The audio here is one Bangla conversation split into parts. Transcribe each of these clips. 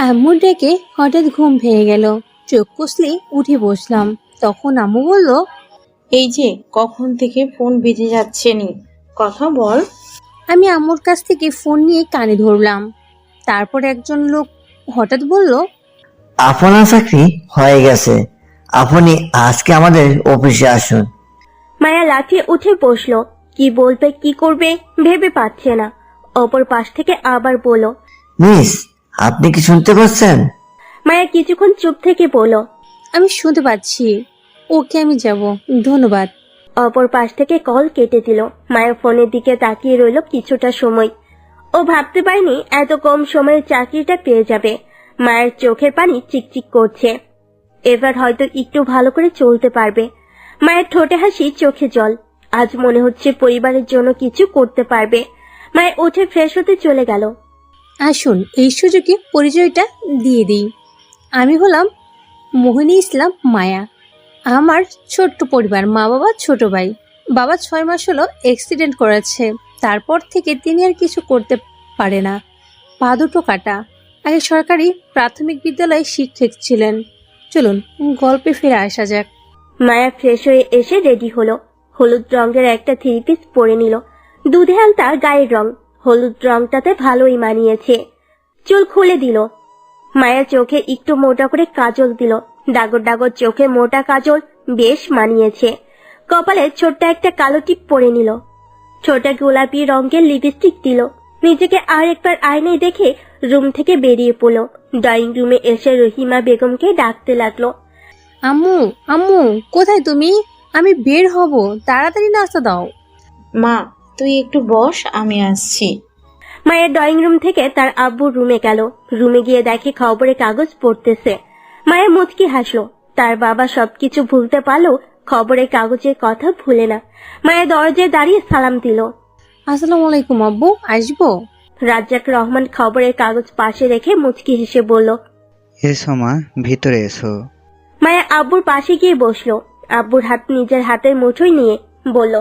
আম্মু ডেকে হঠাৎ ঘুম ভেঙে গেল। চোখ কষলে উঠে বসলাম। তখন আম্মু বলল, এই যে কখন থেকে ফোন বেজে যাচ্ছে নি, কথা বল। আমি আম্মুর কাছ থেকে ফোন নিয়ে কানে ধরলাম। তারপর একজন লোক হঠাৎ বলল, আপনার চাকরি হয়ে গেছে, আপনি আজকে আমাদের অফিসে আসুন। মায়া লাফিয়ে উঠে বসলো। কি বলবে কি করবে ভেবে পাচ্ছে না। অপর পাশ থেকে আবার বলল। মিস, আপনি কি শুনতে পাচ্ছেন? মায়া কিছুক্ষণ চুপ থেকে বলল। আমি শুনতে পাচ্ছি, ওকে আমি যাব, ধন্যবাদ। অপর পাশ থেকে কল কেটে দিল। মায়া ফোনের দিকে তাকিয়ে রইল কিছুটা সময়। ও ভাবতে পারেনি এত কম সময়ে চাকরিটা পেয়ে যাবে। মায়ের চোখের পানি চিকচিক করছে। এবার হয়তো একটু ভালো করে চলতে পারবে। মায়ের ঠোঁটে হাসি, চোখে জল। আজ মনে হচ্ছে পরিবারের জন্য কিছু করতে পারবে। মায়ের উঠে ফ্রেশ হতে চলে গেল। আসুন এই সুযোগে পরিচয়টা দিয়ে দিই। আমি হলাম মোহিনী ইসলাম মায়া। আমার ছোট্ট পরিবার, মা বাবা, ছোট ভাই। বাবা 6 মাস হলো অ্যাক্সিডেন্ট করেছে। তারপর থেকে তিনি আর কিছু করতে পারে না, পা দুটো কাটা। আগে সরকারি প্রাথমিক বিদ্যালয়ে শিক্ষক ছিলেন। চলুন গল্পে ফিরে আসা যাক। মায়া ফ্রেশ হয়ে এসে রেডি হলো। হলুদ রঙের একটা থ্রি পিস পরে নিল। দুধে আলতা গায়ের রং, হলুদ রংটাতে ভালোই মানিয়েছে। চুল খুলে দিল। মায়া চোখে একটু মোটা করে কাজল দিল। ডাগর ডাগর চোখে মোটা কাজল বেশ মানিয়েছে। কপালে ছোট্ট একটা কালো টিপ পরে নিল। ছোট গোলাপি রঙের লিপস্টিক দিল। নিজেকে আর একবার আয়নায় দেখে রুম থেকে বেরিয়ে পড়ল। ড্রয়িং রুমে এসে রহিমা বেগমকে ডাকতে লাগলো। আম্মু, আম্মু, কোথায় তুমি? আমি বের হব, তাড়াতাড়ি নাস্তা দাও। মা, তুই একটু বস, আমি আসছি। মায়ের ড্রয়িং রুম থেকে তার আব্বুর রুমে গেল। রুমে গিয়ে দেখে খবরের কাগজ পড়তেছে। মায়ের মুচকি হাসলো। তার বাবা সবকিছু ভুলতে পারলেও খবরের কাগজের কথা ভুলে না। মায়ের দরজায় দাঁড়িয়ে সালাম দিল। আসসালামু আলাইকুম আব্বু, আসবো? রাজ্জাক রহমান খবরের কাগজ পাশে রেখে মুচকি হেসে বলল। এসো মা, ভিতরে এসো। মায়া আব্বুর পাশে গিয়ে বসলো। আব্বুর হাত নিজের হাতের মুঠোয় নিয়ে বলল।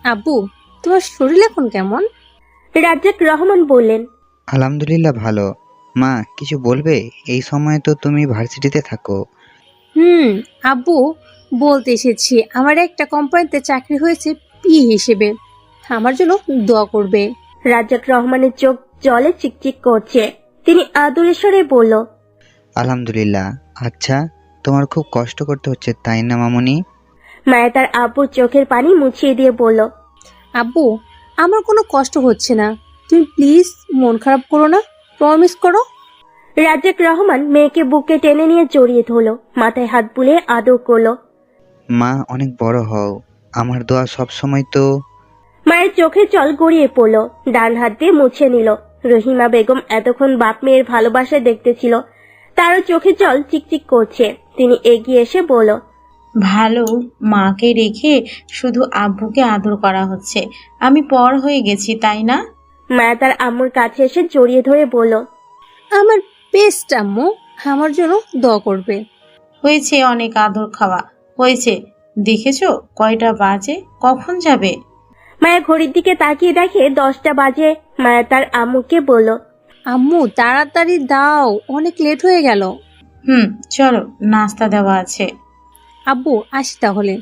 আব্বু, তোমার শরীর এখন কেমন? রাজ্জাক রহমান বললেন। আলহামদুলিল্লাহ ভালো। মা, কিছু বলবে? এই সময় তো তুমি ভার্সিটিতে থাকো। আব্বু, বলতে এসেছি আমার একটা কোম্পানিতে চাকরি হয়েছে পিএ হিসেবে। আমার জন্য দোয়া করবে। রাজ্জাক রহমানের চোখ জলে চিকচিক করছে। তিনি আদুরে স্বরে বলল। আলহামদুলিল্লাহ। আচ্ছা, তোমার খুব কষ্ট করতে হচ্ছে তাই না মামুনি? মায়া তার আব্বুর চোখের পানি মুছিয়ে দিয়ে বলল। আব্বু, আমার কোনো কষ্ট হচ্ছে না। তুমি প্লিজ মন খারাপ করো না, প্রমিস করো। রাজ্জাক রহমান মেয়েকে বুকে টেনে নিয়ে জড়িয়ে ধরল। মাথায় হাত বুলিয়ে আদর করলো। মা, অনেক বড় হও, আমার দোয়া সব সময় তো। মায়ের চোখে জল গড়িয়ে পড়ল। ডান হাত দিয়ে মুছে নিল। রহিমা বেগম এতক্ষণ বাপ মেয়ের ভালোবাসা দেখতেছিল। তারও চোখে জল চিকচিক করছে। তিনি এগিয়ে এসে বলল। ভালো মাকে রেখে শুধু আব্বুকে আদর করা হচ্ছে। আমি পর হয়ে গেছি, তাই না? মায়া তার আম্মুর কাছে এসে জড়িয়ে ধরে বলল। আমার বেস্ট আম্মু, আমার জন্য দোয়া করবে। হয়েছে অনেক আদর খাওয়া হয়েছে। দেখেছো কয়টা বাজে, কখন যাবে? মায়া ঘড়ির দিকে তাকিয়ে দেখে 10টা বাজে। মায়া তার আম্মুকে বলল। আম্মু তাড়াতাড়ি দাও, অনেক লেট হয়ে গেল। চলো, নাস্তা দেওয়া আছে। আব্বু আসি তাহলে।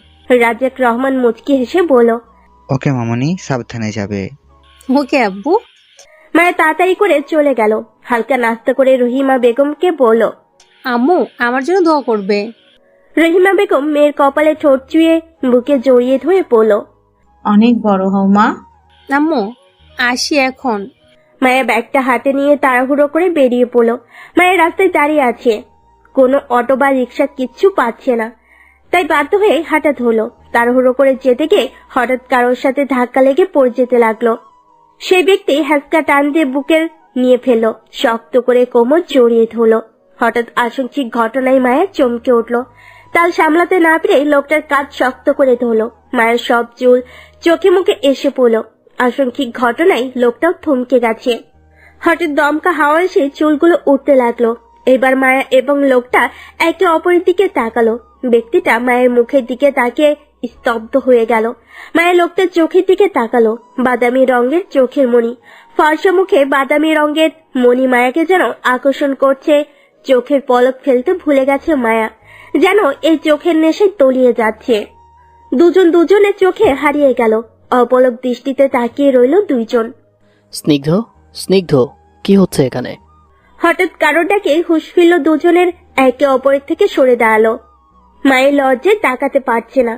রাজ্জাক রহমান মুচকি হেসে বলল। ওকে মামুনি, সাবধানে যাবে। ওকে আব্বু। মায়া তাড়াতাড়ি করে চলে গেল। হালকা নাস্তা করে রহিমা বেগমকে বলল। আম্মু আমার জন্য দোয়া করবে। রহিমা বেগম মেয়ের কপালে ঠোঁট চুয়ে বুকে জড়িয়ে ধরে বলল। অনেক বড় হও মা। আম্মু আসি এখন। মায়া ব্যাগটা হাতে নিয়ে তাড়াহুড়ো করে বেরিয়ে পড়ল। মায়ের রাস্তায় দাঁড়িয়ে আছে। কোনো অটো বা রিক্সা কিচ্ছু পাচ্ছে না। তাই বাধ্য হয়ে হাঁটা ধরল। তাড়াহুড়ো করে যেতে গিয়ে হঠাৎ কারোর সাথে ধাক্কা লেগে পড়ে যেতে লাগলো। সেই ব্যক্তি হ্যাঁচকা টান দিয়ে বুকের নিয়ে ফেলল। শক্ত করে কোমর জড়িয়ে ধরল। হঠাৎ আকস্মিক ঘটনায় মায়া চমকে উঠল। তাল সামলাতে না পেরে লোকটার কাঁধ শক্ত করে ধরল। মায়ের সব চুল চোখে মুখে এসে পড়ল। আকস্মিক ঘটনায় লোকটাও থমকে গেছে। হঠাৎ দমকা হাওয়া এসে চুলগুলো উঠতে লাগলো। এবার মায়া এবং লোকটা একে অপরের দিকে তাকালো। ব্যক্তিটা মায়ের মুখের দিকে তাকিয়ে স্তব্ধ হয়ে গেল। মায়ের লোকটার চোখের দিকে তাকালো। বাদামি রঙের চোখের মণি, ফর্সা মুখে বাদামি রঙের মণি মায়াকে যেন আকর্ষণ করছে। চোখের পলক ফেলতে ভুলে গেছে মায়া, যেন এই চোখের নেশায় তলিয়ে যাচ্ছে। দুজন দুজনের চোখে হারিয়ে গেল, অপলক দৃষ্টিতে তাকিয়ে রইল দুইজন। স্নিগ্ধ, স্নিগ্ধ, কি হচ্ছে এখানে? হঠাৎ কারোর ডাকে হুঁশ ফিরল দুজনের, একে অপরের থেকে সরে দাঁড়ালো। মায়ের লজ্জায় তাকাতে পারছে না।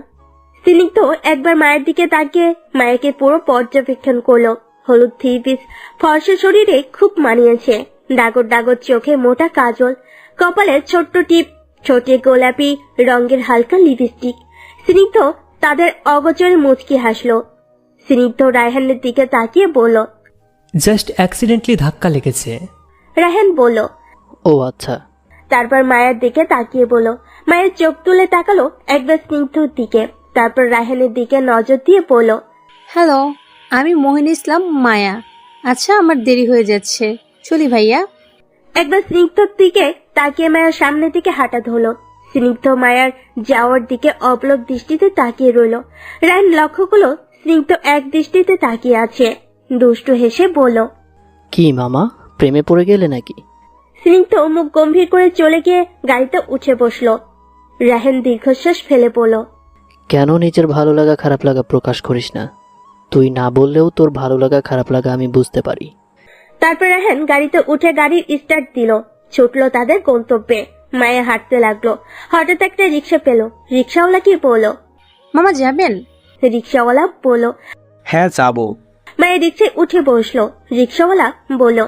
স্নিগ্ধ একবার মায়ের দিকে তাকিয়ে মায়াকে পুরো পর্যবেক্ষণ করলো। হলুদ থ্রি পিস ফর্সা শরীরে খুব মানিয়েছে, ডাগর ডাগর চোখে মোটা কাজল, কপালে ছোট্ট টিপ, ঠোঁটে গোলাপি রঙের হালকা লিপস্টিক। স্নিগ্ধ তাদের অগোচরে মুচকি হাসলো। স্নিগ্ধ রায়হানের দিকে তাকিয়ে বলল, জাস্ট অ্যাক্সিডেন্টলি ধাক্কা লেগেছে। রায়হান বলল। ও আচ্ছা। তারপর মায়ের দিকে তাকিয়ে বলল। মায়ের চোখ তুলে তাকালো একবার স্নিগ্ধর দিকে, তারপর রায়হানের দিকে নজর দিয়ে বলল, হ্যালো, আমি মোহিনী ইসলাম মায়া। আচ্ছা, আমার দেরি হয়ে যাচ্ছে, চলি ভাইয়া। একবার স্নিগ্ধর দিকে তাকিয়ে মায়ের সামনের দিকে হাঁটা ধরলো। স্নিগ্ধ মায়ার যাওয়ার দিকে অবলক দৃষ্টিতে তাকিয়ে রইল। রায়হান লক্ষ্য করলো স্নিগ্ধ এক দৃষ্টিতে তাকিয়ে আছে। দুষ্টু হেসে বলল, কি মামা, প্রেমে পড়ে গেলে নাকি? স্নিগ্ধ মুখ গম্ভীর করে চলে গিয়ে গাড়িতে উঠে বসলো। রায়হান দীর্ঘশ্বাস ফেলে বলল, কেন নিজের ভালো লাগা খারাপ লাগা প্রকাশ করিস না? তুই না বললেও তোর ভালো লাগা খারাপ লাগা আমি বুঝতে পারি। তারপর রায়হান গাড়িতে উঠে গাড়ির স্টার্ট দিল, ছুটলো তাদের গন্তব্যে। মায়া হাঁটতে লাগলো। হঠাৎ একটা রিক্সা পেল। রিক্সাওয়ালা কি বললো? মামা যাবেন? রিক্সাওয়ালা বললো। হ্যাঁ যাবো। মায়া রিক্সায় উঠে বসলো। রিক্সাওয়ালা বলল,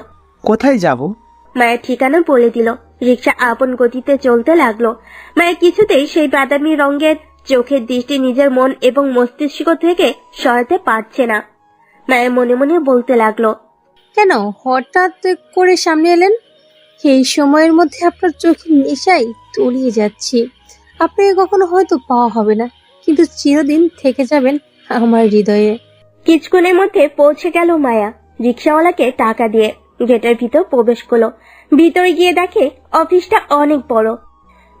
কোথায় যাব? মায়ের ঠিকানা বলে দিল। রিক্সা আপন গতিতে চলতে লাগলো। মায়ের কিছুতেই সেই বাদামি রঙের চোখের দৃষ্টি নিজের মন এবং মস্তিষ্ক থেকে সরাতে পারছে না। মায়ের মনে মনে বলতে লাগলো, কেন হঠাৎ করে সামনে এলেন? এই সময়ের মধ্যে আপনার চোখের নেশায় তলিয়ে যাচ্ছি। আপনাকে কখনো হয়তো পাওয়া হবে না, কিন্তু চিরদিন থেকে যাবেন আমার হৃদয়ে। কিছুক্ষণের মধ্যে পৌঁছে গেল মায়া। রিক্সাওয়ালাকে টাকা দিয়ে গেটের ভিতর প্রবেশ করলো। ভিতরে গিয়ে দেখে অফিসটা অনেক বড়।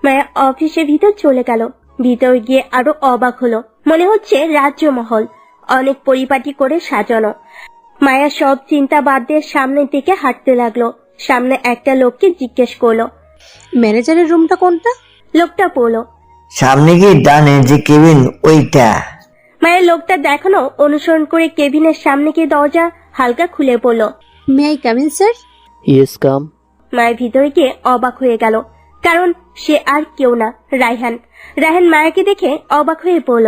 মায়া অফিসের ভিতর চলে গেল। ভিতরে গিয়ে আরো অবাক হলো। মনে হচ্ছে রাজ্যমহল, অনেক পরিপাটি করে সাজানো। মায়া সব চিন্তা বাদ দিয়ে সামনের দিকে হাঁটতে লাগলো। সামনে একটা লোককে জিজ্ঞেস করলো। ম্যানেজারের রুমটা কোনটা? লোকটা বলল। সামনে গিয়ে ডানে যে কেবিন ওইটা। মায়ের লোকটা দেখানো অনুসরণ করে কেবিনের সামনে গিয়ে দরজা হালকা খুলে পড়ল। May I come in sir? Yes come. মায়ের ভিতরে গিয়ে অবাক হয়ে গেল, কারণ সে আর কেউ না, রায়হান। রায়হান মায়াকে দেখে অবাক হয়ে বলল,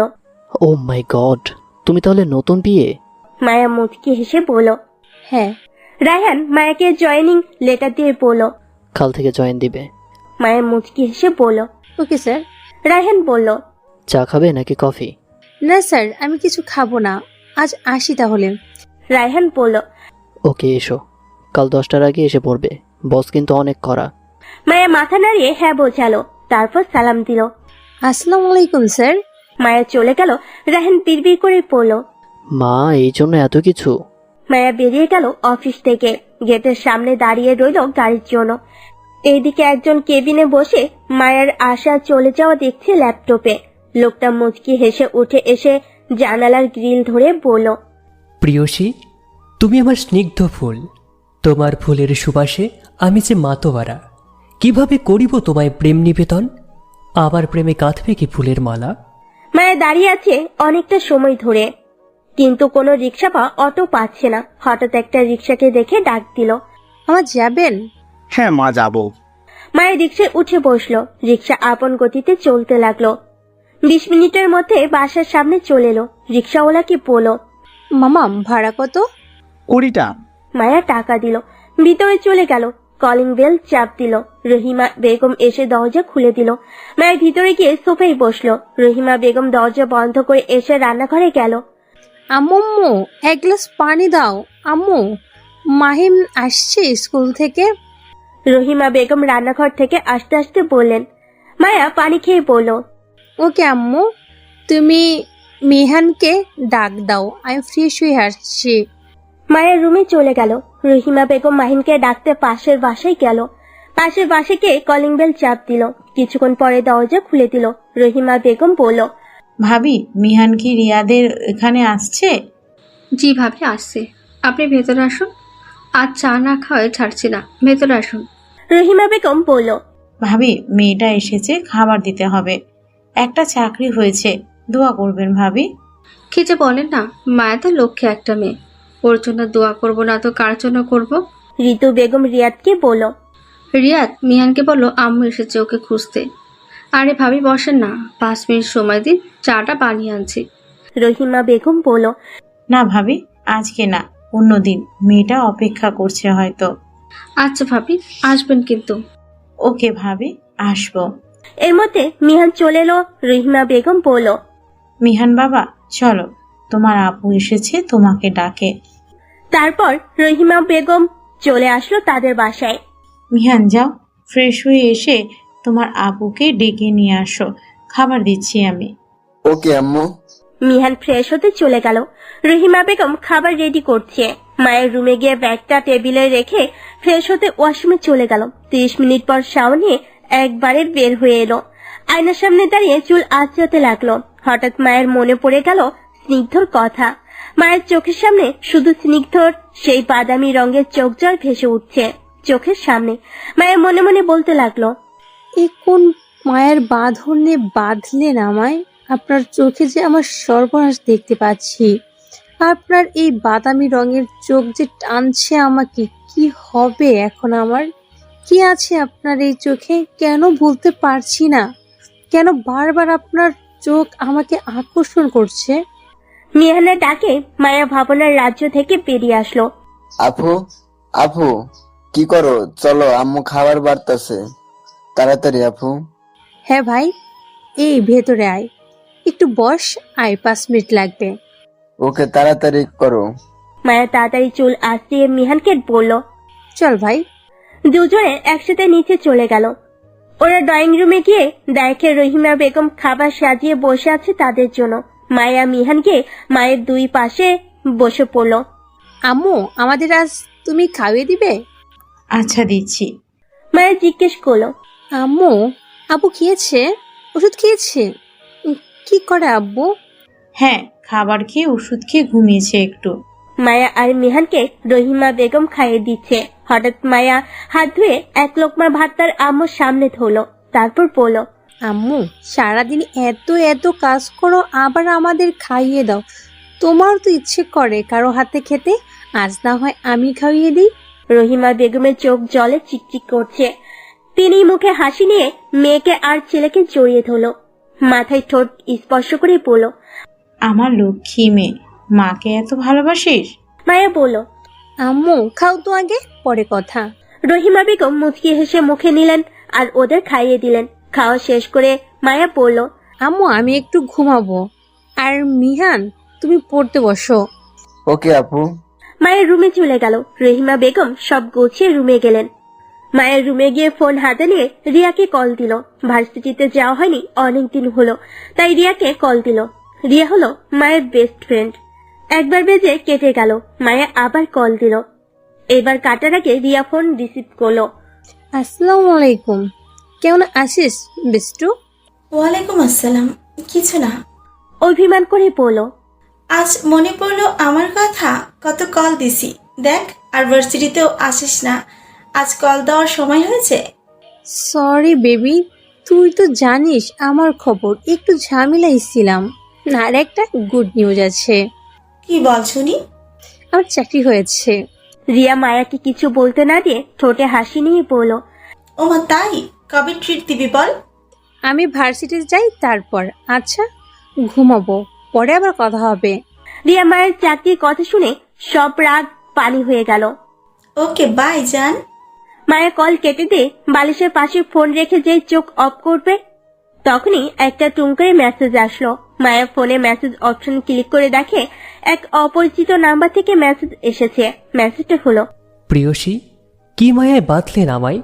ও মাই গড, তুমি তাহলে নতুন বিয়ে? মায়া মুচকি হেসে বলল, হ্যাঁ। রায়হান মায়াকে জয়েনিং লেটার দিয়ে বলল। কাল থেকে জয়েন দিবে। মায়া মুচকি হেসে বলল, ওকে স্যার। রায়হান বলল, চা খাবে নাকি কফি? না স্যার, আমি কিছু খাবো না, আজ আসি তাহলে। রায়হান বলল। ওকে এসো, কাল 10টার আগে এসে পড়বে, বস কিন্তু অনেক কড়া। মায়া মাথা নাড়িয়ে হ্যাঁ বোঝালো, তারপর সালাম দিল। আসসালামু আলাইকুম স্যার। মায়া চলে গেল। রায়হান বিড়বিড় করে পড়ল। মা, এই জন্য এত কিছু? মায়া বেরিয়ে গেল অফিস থেকে। গেটের সামনে দাঁড়িয়ে রইল গাড়ির জন্য। এইদিকে একজন কেবিনে বসে মায়ের আসা চলে যাওয়া দেখছে ল্যাপটপে। লোকটা মুচকি হেসে উঠে এসে জানালার গ্রিল ধরে বলল, প্রিয়সী, তুমি আমার স্নিগ্ধ ফুল। তোমার ফুলের সুবাসে আমি যে মাতোয়ারা। কিভাবে করিব তোমায় প্রেম নিবেদন? আবার প্রেমে কাঁদবে কি ফুলের মালা? মায়া দাঁড়িয়ে আছে অনেকটা সময় ধরে, কিন্তু কোনো রিক্সা বা অটো পাচ্ছে না। হঠাৎ একটা রিক্সাকে দেখে ডাক দিল। আমার যাবেন? হ্যাঁ মা যাবো। মায়ের রিক্সায় উঠে বসলো। রিক্সা আপন গতিতে চলতে লাগলো। 20 মিনিটের মধ্যে বাসার সামনে চলে এলো। রিক্সাওয়ালাকে বলল, মামা ভাড়া কত? 20টা। মায়া টাকা দিল। ভিতরে চলে গেল। কলিং বেল চাপ দিল। রহিমা বেগম এসে দরজা খুলে দিল। মায়ের ভিতরে গিয়ে সোফায় বসলো। রহিমা বেগম দরজা বন্ধ করে এসে রান্নাঘরে গেল। আম্মু, এক গ্লাস পানি দাও। আম্মু, মাহিম আসছে স্কুল থেকে। রহিমা বেগম রান্নাঘর থেকে আস্তে আস্তে বললেন। মায়া পানি খেয়ে বলল, ওকে আম্মু, তুমি মেহানকে ডাক দাও, আমি ফ্রেশ হয়ে আসছি। মায়ের রুমে চলে গেল। রহিমা বেগম মাহিনকে ডাকতে পাশের বাসায় গেল। পাশের বাসাকে কলিং বেল চাপ দিল। কিছুক্ষণ পরে দরজা খুলে দিল। রহিমা বেগম বলল, ভাবি, মিহান কি রিয়াদের এখানে আসছে? জি ভাবি, আসছে। আপনি ভেতরে আসুন, আজ চা না খাওয়ায় ছাড়ছি না, ভেতরে আসুন। রহিমা বেগম বলল। ভাবি মেয়েটা এসেছে, খাবার দিতে হবে। একটা চাকরি হয়েছে, দোয়া করবেন ভাবি। কি যে বলেন না, মায়া তো লক্ষ্যে একটা মেয়ে, ওর জন্য দোয়া করব না তো কার জন্য করব? ঋতু বেগম রিয়াদকে বলল। রিয়াদ মিহানকে বলল আম্মু এসেছে ওকে খুঁজতে। আরে ভাবি বসেন না, 5 মিনিট সময় দিন, চাটা বানিয়ে আনছি। রহিমা বেগম বলল। না ভাবি, আজকে না, অন্যদিন। মেয়েটা অপেক্ষা করছে হয়তো। আচ্ছা ভাবি, আসবেন কিন্তু। ওকে ভাবি, আসবো। এর মধ্যে মিহান চলে এলো। রহিমা বেগম বলল। মিহান বাবা, চলো, তোমার আপু এসেছে, তোমাকে ডাকে। তারপর রহিমা বেগম চলে আসলো তাদের বাসায়। মিহান যাও, ফ্রেশ হয়ে এসে তোমার আপুকে ডেকে নিয়ে আসো, খাবার দিচ্ছি আমি। ওকে আম্মু। মিহান ফ্রেশ হতে চলে গেল। রহিমা বেগম খাবার রেডি করছে। মায়ের রুমে গিয়ে ব্যাগটা টেবিলে রেখে ফ্রেশ হতে ওয়াশরুমে চলে গেল। 30 মিনিট পর শাওয়ার নিয়ে একবারে বের হয়ে এলো। আয়নার সামনে দাঁড়িয়ে চুল আঁচড়াতে লাগলো। হঠাৎ মায়ের মনে পড়ে গেল স্নিগ্ধর কথা। মায়ের চোখের সামনে শুধু স্নিগ্ধর সেই বাদামি রঙের চোখ জল ভেসে উঠছে চোখের সামনে। মায়ের মনে মনে বলতে লাগলো, এ কোন মায়ের বাঁধনে বাঁধলেন আমায়? আপনার চোখে যে আমার সর্বনাশ দেখতে পাচ্ছি। আপনার এই বাদামি রঙের চোখ যে টানছে আমাকে, কি হবে এখন আমার? কি আছে আপনার এই চোখে? কেন বলতে পারছি না? কেন বারবার আপনার চোখ আমাকে আকর্ষণ করছে? মিহানের ডাকে মায়া ভাবনার রাজ্য থেকে বেরিয়ে আসলো। আপু, আপু, কি করো? চলো, আম্মু খাবার বাড়তাছে, তাড়াতাড়ি আপু। হ্যাঁ ভাই, এই ভেতরে আয়, একটু বস, আয়, 5 মিনিট লাগবে। ওকে, তাড়াতাড়ি করো। মায়া তাড়াতাড়ি চুল আঁচড়িয়ে মিহানকে বলল। চল ভাই। দুজনে একসাথে নিচে চলে গেল। ওরা ড্রয়িং রুমে গিয়ে দেখে রহিমা বেগম খাবার সাজিয়ে বসে আছে তাদের জন্য। মায়া মিহানকে মায়ের দুই পাশে বসে পড়ল। আম্মু, আমাদের আজ তুমি খাইয়ে দিবে? আচ্ছা, দিচ্ছি। মায়া জিজ্ঞেস করলো। আম্মু, আব্বু খেয়েছে? ওষুধ খেয়েছে? কি করে আব্বু? হ্যাঁ, খাবার খেয়ে ওষুধ খেয়ে ঘুমিয়েছে একটু। মায়া আর মিহানকে রহিমা বেগম খাইয়ে দিচ্ছে। হঠাৎ মায়া হাত ধুয়ে এক লোকমা ভাত তার আম্মুর সামনে ধরলো। তারপর বলল, আম্মু, সারাদিন এত এত কাজ করো, আবার আমাদের খাইয়ে দাও। তোমার তো ইচ্ছে করে কারো হাতে খেতে, আজ না হয় আমি খাইয়ে দিই। রহিমা বেগমের চোখ জলে চিকচিক করছে। তিনি মুখে হাসি নিয়ে মেয়েকে আর ছেলেকে জড়িয়ে ধরল। মাথায় ঠোঁট স্পর্শ করে বলল, আমার লক্ষ্মী মেয়ে, মাকে এত ভালোবাসিস? মায়া বলল। আম্মু, খাও তো আগে, পরে কথা। রহিমা বেগম মুচকি হেসে মুখে নিলেন আর ওদের খাইয়ে দিলেন। খাওয়া শেষ করে মায়া বলল, আম্মু, আমি একটু ঘুমাবো। আর মিহান, তুমি পড়তে বসো। ওকে আপু। মায়ের রুমে চলে গেল। রহিমা বেগম সব গুছিয়ে রুমে গেলেন। মায়ের রুমে গিয়ে ফোন হাতে নিয়ে রিয়াকে কল দিল। ভার্সিটিতে যাওয়া হয়নি অনেকদিন হলো, তাই রিয়াকে কল দিল। রিয়া হলো মায়ের বেস্ট ফ্রেন্ড। একবার বেজে কেটে গেল। মায়া আবার কল দিল। এবার কাটার আগে রিয়া ফোন রিসিভ করলো। আসসালামু আলাইকুম, কেমন আছিস বিষ্টু? ওয়ালাইকুম আসসালাম। কিছু না। অভিমান করে বলল, আজ মনে পড়লো আমার কথা, কত কল দিছি দেখ, আর ভার্সিটিতেও আসিস না, আজ কল দেওয়ার সময় হয়েছে। সরি বেবি, তুই তো জানিস আমার খবর, একটু ঝামেলায় ছিলাম। আর একটা গুড নিউজ আছে। কি বল শুনি। আমার চাকরি হয়েছে। রিয়া মায়াকে কিছু বলতে না দিয়ে ঠোঁটে হাসি নিয়ে বলল, ওমা তাই? কবে ট্রিট দিবি বল? আমি ভার্সিটি যাই তারপর। আচ্ছা, ঘুমাবো, পরে আবার কথা হবে। রিয়া মায়ের চাকরির কথা শুনে সব রাগ পানি হয়ে গেল। ওকে বাই জান। মায়া কল কেটে দিয়ে বালিশের পাশে ফোন রেখে যে চোখ অফ করবে, তখনই একটা টুঙ্কারে মেসেজ আসলো। মায়া ফোনে মেসেজ অপশন ক্লিক করে দেখে এক অপরিচিত নাম্বার থেকে মেসেজ এসেছে। মেসেজটা হলো, প্রিয়সী, কি মায়ায় বাঁধলেন আমায়?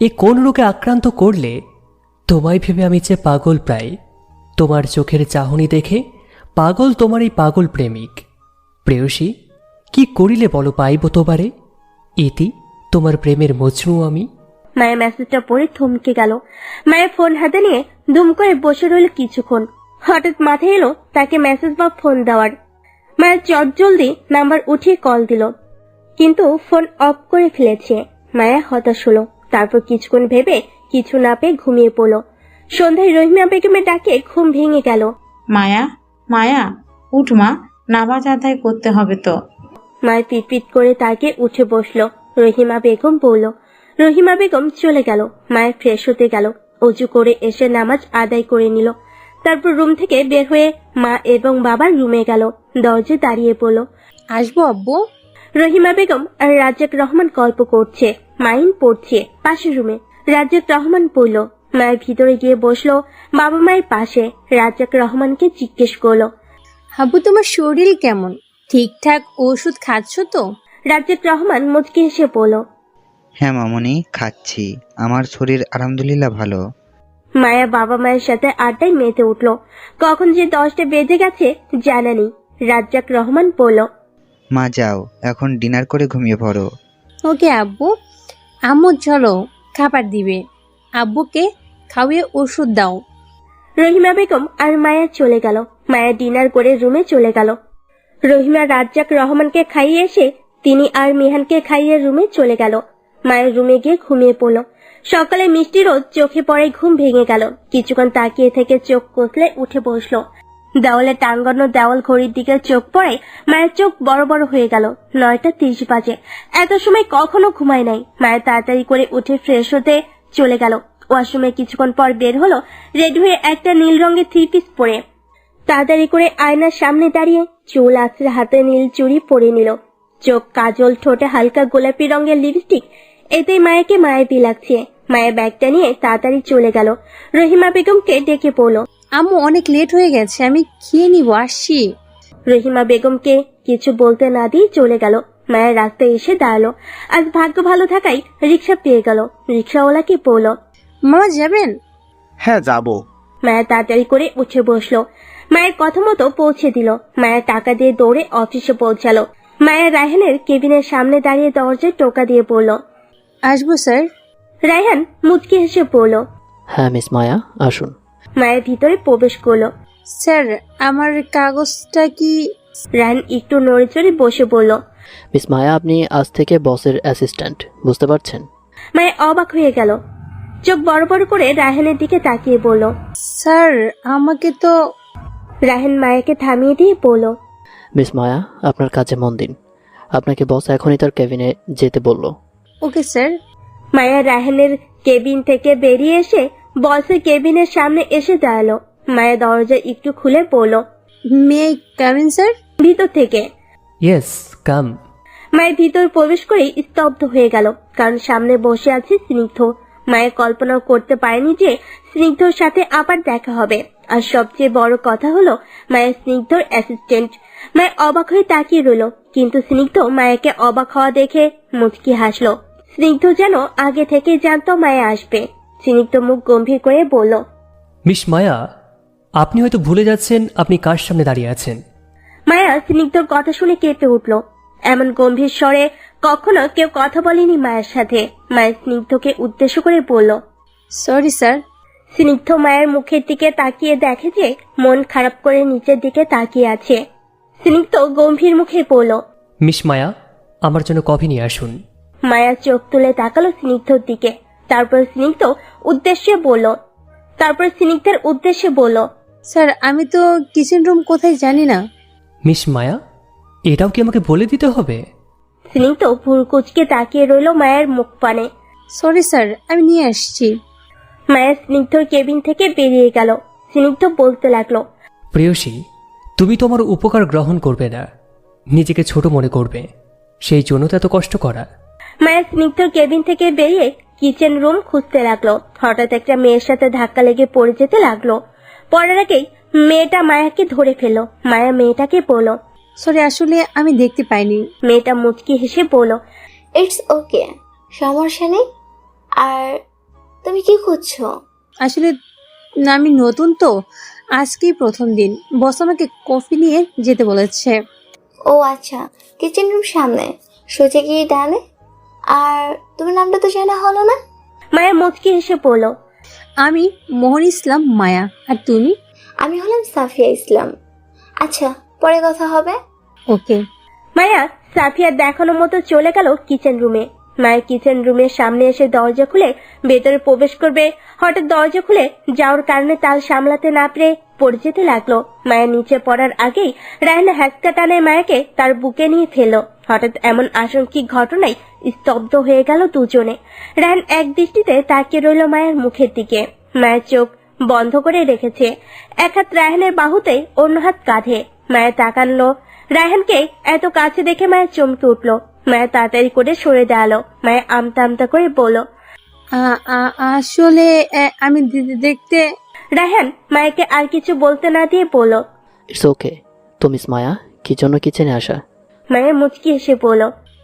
এ কোন রোগে আক্রান্ত করলে? তোমায় ভেবে আমি যে পাগল প্রায়। তোমার চোখের চাহনি দেখে পাগল তোমার এই পাগল প্রেমিক। প্রেয়সী, কি করিলে বলো পাইব তোমারে? ইতি তোমার প্রেমের মজনু আমি। মায়া মেসেজটা পড়ে থমকে গেল। মায়া ফোন হাতে নিয়ে দুম করে বসে রইল কিছুক্ষণ। হঠাৎ মাথায় এলো তাকে মেসেজ বা ফোন দেওয়ার। মায়া চটজলদি নাম্বার উঠিয়ে কল দিল, কিন্তু ফোন অফ করে ফেলেছে। মায়া হতাশ হলো। তারপর কিছুক্ষণ ভেবে কিছু না পেয়ে ঘুমিয়ে পড়ল। সন্ধ্যায় রহিমা বেগমের ডাকে ঘুম ভেঙে গেল। মায়া, মায়া, উঠ মা, নামাজ আদায় করতে হবে তো। মায়ের পিটপিট করে তাকে উঠে বসলো। রহিমা বেগম বলল। রহিমা বেগম চলে গেল। মায়ের ফ্রেশ হতে গেল, অজু করে এসে নামাজ আদায় করে নিল। তারপর রুম থেকে বের হয়ে মা এবং বাবার রুমে গেল। দরজায় দাঁড়িয়ে পড়ল। আসবো আব্বু? রহিমা বেগম আর রাজ্জাক রহমান গল্প করছে, মাইন পড়ছে পাশের রুমে। রাজ্জাক রহমান পড়ল। মায়ের ভিতরে গিয়ে বসলো বাবা মায়ের পাশে। রাজ্জাক রহমানকে জিজ্ঞেস করলো, আব্বু তোমার শরীর কেমন? ঠিকঠাক ওষুধ খাচ্ছ তো? রাজ্জাক রহমান মুচকি এসে বলল। হ্যাঁ মামনি, খাচ্ছি। আমার শরীর আলহামদুলিল্লাহ ভালো। মায়া বাবা মায়ের সাথে আড্ডায় মেতে উঠলো। কখন যে 10টা বেজে গেছে জানা নেই। রাজ্জাক রহমান বলল, মা যাও, এখন ডিনার করে ঘুমিয়ে পড়ো। ওকে আব্বু। আম্মু চলো, খাবার দিবে। আব্বুকে খাওয়িয়ে ওষুধ দাও। রহিমা বেগম আর মায়া চলে গেল। মায়া ডিনার করে রুমে চলে গেল। রহিমা রাজ্জাক রহমানকে খাইয়ে এসে তিনি আর মিহানকে খাইয়ে রুমে চলে গেল। মায়ের রুমে গিয়ে ঘুমিয়ে পড়ল। সকালে মিষ্টি রোদ চোখে পড়ে ঘুম ভেঙে গেল। কিছুক্ষণ তাকিয়ে থেকে চোখ কষলে উঠে বসলো। দেওয়ালে টাঙ্গানো দেওয়াল ঘড়ির দিকে চোখ পড়ে মায়ের চোখ বড় বড় হয়ে গেল। 9:30 বাজে। এত সময় কখনো ঘুমায় নাই। মায়ের তাড়াতাড়ি করে উঠে ফ্রেশ হতে চলে গেল। ওয়াশরুমে কিছুক্ষণ পর বের হলো, রেডি হয়ে একটা নীল রঙের 3 পিস পরে। তাড়াতাড়ি করে আয়নার সামনে দাঁড়িয়ে চুল আঁচড়ে হাতে নীল চুড়ি পরে নিল। চোখ, কাজল, ঠোঁটে হালকা গোলাপি রঙের লিপস্টিক, এতেই মায়াকে মায়াবী লাগছে। মায়ের ব্যাগটা নিয়ে তাড়াতাড়ি চলে গেল। রহিমা বেগমকে ডেকে পড়ল। আম্মু অনেক লেট হয়ে গেছে, আমি খেয়ে নিব, আসছি। রহিমা বেগমকে কিছু বলতে না দিয়ে চলে গেল। মায়ের রাস্তায় এসে দাঁড়ালো। আজ ভাগ্য ভালো থাকায় রিক্সা পেয়ে গেল। রিক্সাওয়ালাকে বলল, মামা যাবেন? হ্যাঁ যাব। মায়া তাড়াতাড়ি করে উঠে বসলো। মায়ের কথা মতো পৌঁছে দিল। মায়ের টাকা দিয়ে দৌড়ে অফিসে পৌঁছালো। মায়া রায়হানের কেবিনের সামনে দাঁড়িয়ে দরজায় টোকা দিয়ে পড়ল। আসবো স্যার। রায়হান মুচকি হেসে পড়ল। হ্যাঁ মিস মায়া, আসুন। মায়ের ভিতরে প্রবেশ করলো। স্যার আমার কাগজটা কি? রায়হান একটু নড়ে চড়ে বসে বলল। মিস মায়া, আপনি আজ থেকে বসের অ্যাসিস্ট্যান্ট, বুঝতে পারছেন? মায়া অবাক হয়ে গেল। চোখ বড় বড় করে রায়হানের দিকে তাকিয়ে বলল, স্যার আমাকে তো। রায়হান মায়াকে থামিয়ে দিয়ে বলল, মিস মায়া, আপনার কাজে মন দিন। আপনাকে বস এখনই তার কেবিনে যেতে বলল। Okay sir. মায়া রায়হানের কেবিন থেকে বেরিয়ে এসে বসের কেবিনের সামনে এসে দাঁড়ালো। মায়া দরজা একটু খুলে পড়ল। May I come in sir? ভিতর থেকে। Yes, come. মায়ের ভিতর প্রবেশ করেই স্তব্ধ হয়ে গেল, কারণ সামনে বসে আছে স্নিগ্ধ। মায়ের কল্পনাও করতে পারেনি যে স্নিগ্ধর সাথে আবার দেখা হবে। আর সবচেয়ে বড় কথা হলো মায়ের স্নিগ্ধর অ্যাসিস্ট্যান্ট। মায়ের অবাক হয়ে তাকিয়ে রইল, কিন্তু স্নিগ্ধ মায়াকে অবাক হওয়া দেখে মুচকি হাসলো। স্নিগ্ধ যেন আগে থেকে জানতো মায়া আসবে। স্নিগ্ধ মুখ গম্ভীর করে বলল, মিস মায়া, আপনি হয়তো ভুলে যাচ্ছেন আপনি কার সামনে দাঁড়িয়ে আছেন। মায়া স্নিগ্ধর কথা শুনে কেঁপে উঠল। এমন গম্ভীর স্বরে কখনো কেউ কথা বলেনি মায়ের সাথে। মায়ের স্নিগ্ধকে উদ্দেশ্য করে বলল, সরি স্যার। স্নিগ্ধ মায়ের মুখের দিকে তাকিয়ে দেখে যে মন খারাপ করে নিচের দিকে তাকিয়ে আছে। স্নিগ্ধ গম্ভীর মুখে বলল, মিস মায়া, আমার জন্য কফি নিয়ে আসুন। মায়া চোখ তুলে তাকালো স্নিগ্ধর দিকে। তারপর স্নিগ্ধের উদ্দেশ্যে বলল, স্যার আমি তো কিচেন রুম কোথায় জানি না। মিস মায়া, এটাও কি আমাকে বলে দিতে হবে? স্নিগ্ধ ভুরু কুচকে তাকিয়ে রইল মায়ের মুখ পানে। সরি স্যার, আমি নিয়ে আসছি। মায়া স্নিগ্ধর কেবিন থেকে বেরিয়ে গেল। স্নিগ্ধ বলতে লাগলো, প্রেয়সী, তুমি তোমার উপকার গ্রহণ করবে না, নিজেকে ছোট মনে করবে, সেই জন্য তো এত কষ্ট করা। মায়া স্নিগ্ধর কেবিন থেকে বেরিয়ে কিচেন রুম খুঁজতে লাগলো। হঠাৎ একটা মেয়ের সাথে ধাক্কা লেগে পড়ে যেতে লাগলো। পড়ার আগেই মেয়েটা মায়াকে ধরে ফেললো। মায়া মেয়েটাকে বলল, সরি, আসলে আমি দেখতে পাইনি। মেয়েটা মুচকি হেসে বলল, ইটস ওকে, সমস্যা নেই। আর তুমি কি করছো? আসলে আমি নতুন তো, আজকেই প্রথম দিন। বস আমাকে কফি নিয়ে যেতে বলেছে। ও আচ্ছা, কিচেন রুম সামনে, সোজা গিয়ে ডানে। আর তোমার নামটা তো জানা হলো না। মায়া মুচকি হেসে বলল, আমি মোহন ইসলাম মায়া। আর তুমি? আমি হলাম সাফিয়া ইসলাম। আচ্ছা, পরে কথা হবে। ওকে। মায়া সাফিয়া দেখানো মতো চলে গেল কিচেন রুমে। মায়ের কিচেন রুমের সামনে এসে দরজা খুলে ভেতরে প্রবেশ করবে, হঠাৎ দরজা খুলে যাওয়ার কারণে তাল সামলাতে না পেরে পড়ে যেতে লাগলো। মায়ের নিচে পড়ার আগেই রায়হান হ্যাঁচকা টানে মায়াকে তার বুকে নিয়ে ফেলল। হঠাৎ এমন আশঙ্কিক ঘটনায় স্তব্ধ হয়ে গেল দুজনে। রায়হান এক দৃষ্টিতে তাকিয়ে রইল মায়ের মুখের দিকে। মায়ের চোখ বন্ধ করে রেখেছে, এক হাত রায়হানের বাহুতে, অন্য হাত কাঁধে। মায়ের তাকালো। রায়হানকে এত কাছে দেখে মায়ের চমকে উঠল। মায়া তাড়াতাড়ি করে সরে দাঁড়ালো। মায়া আমতা আমতা করে বলল, আসলে আমি দেখতে। রায়হান মায়াকে আর কিছু বলতে না দিয়ে বলল, ইটস ওকে। তো মিস মায়া, কি জন্য কিচেনে আসা? মায়া মুচকি হেসে বলল,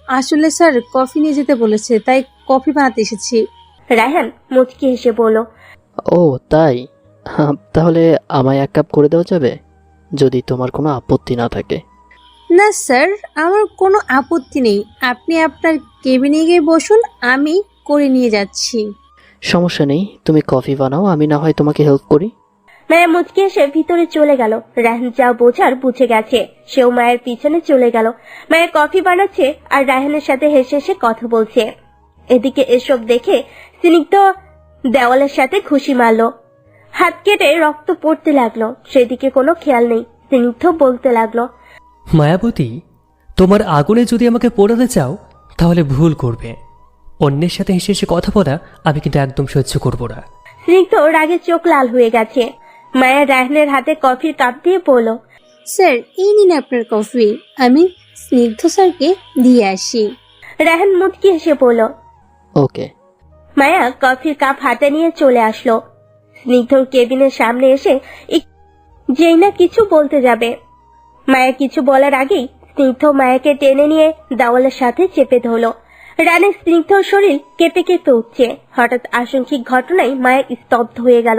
আসলে স্যার কফি নিয়ে যেতে বলেছে, তাই কফি বানাতে এসেছি। রায়হান মুচকি হেসে বলল, ও তাই? তাহলে আমায় 1 কাপ করে দেওয়া যাবে, যদি তোমার কোনো আপত্তি না থাকে। না স্যার, আমার কোনো আপত্তি নেই। আপনি আপনার কেবিনে গিয়ে বসুন, আমি করে নিয়ে যাচ্ছি। সমস্যা নেই, তুমি কফি বানাও, আমি না হয় তোমাকে হেল্প করি। মায়া মুচকি এসে ভিতরে চলে গেল। রায়হান যা বোঝার বুঝে গেছে, সেও মায়ের পিছনে চলে গেল। মায়ের কফি বানাচ্ছে আর রায়হানের সাথে হেসে হেসে কথা বলছে। এদিকে এসব দেখে স্নিগ্ধ দেওয়ালের সাথে খুশি মারলো। হাত কেটে রক্ত পড়তে লাগলো, সেদিকে কোনো খেয়াল নেই। স্নিগ্ধ বলতে লাগলো, মায়াবতী, তোমার আগুনে যদি আমাকে পোড়াতে চাও তাহলে ভুল করবে। অন্যের সাথে হেসে হেসে কথা বলা আমি কিন্তু একদম সহ্য করব না। স্নিগ্ধ রাগে চোখ লাল হয়ে গেছে। মায়া রায়হানের হাতে কফির কাপ দিয়ে বলল, স্যার এই নিন আপনার কফি, আমি স্নিগ্ধ স্যারকে দিয়ে আসি। রায়হান মুচকি হেসে বলল, ওকে। মায়া কফির কাপ হাতে নিয়ে চলে আসলো। স্নিগ্ধর কেবিনের সামনে এসে যেই না কিছু বলতে যাবে, মায়া কিছু বলার আগেই স্নিগ্ধ মায়াকে টেনে নিয়ে দেওয়ালের সাথে চেপে ধরল। রানের স্নিগ্ধর শরীর কেঁপে কেঁপে উঠছে। হঠাৎ আশঙ্কিক ঘটনায় মায়া স্তব্ধ হয়ে গেল।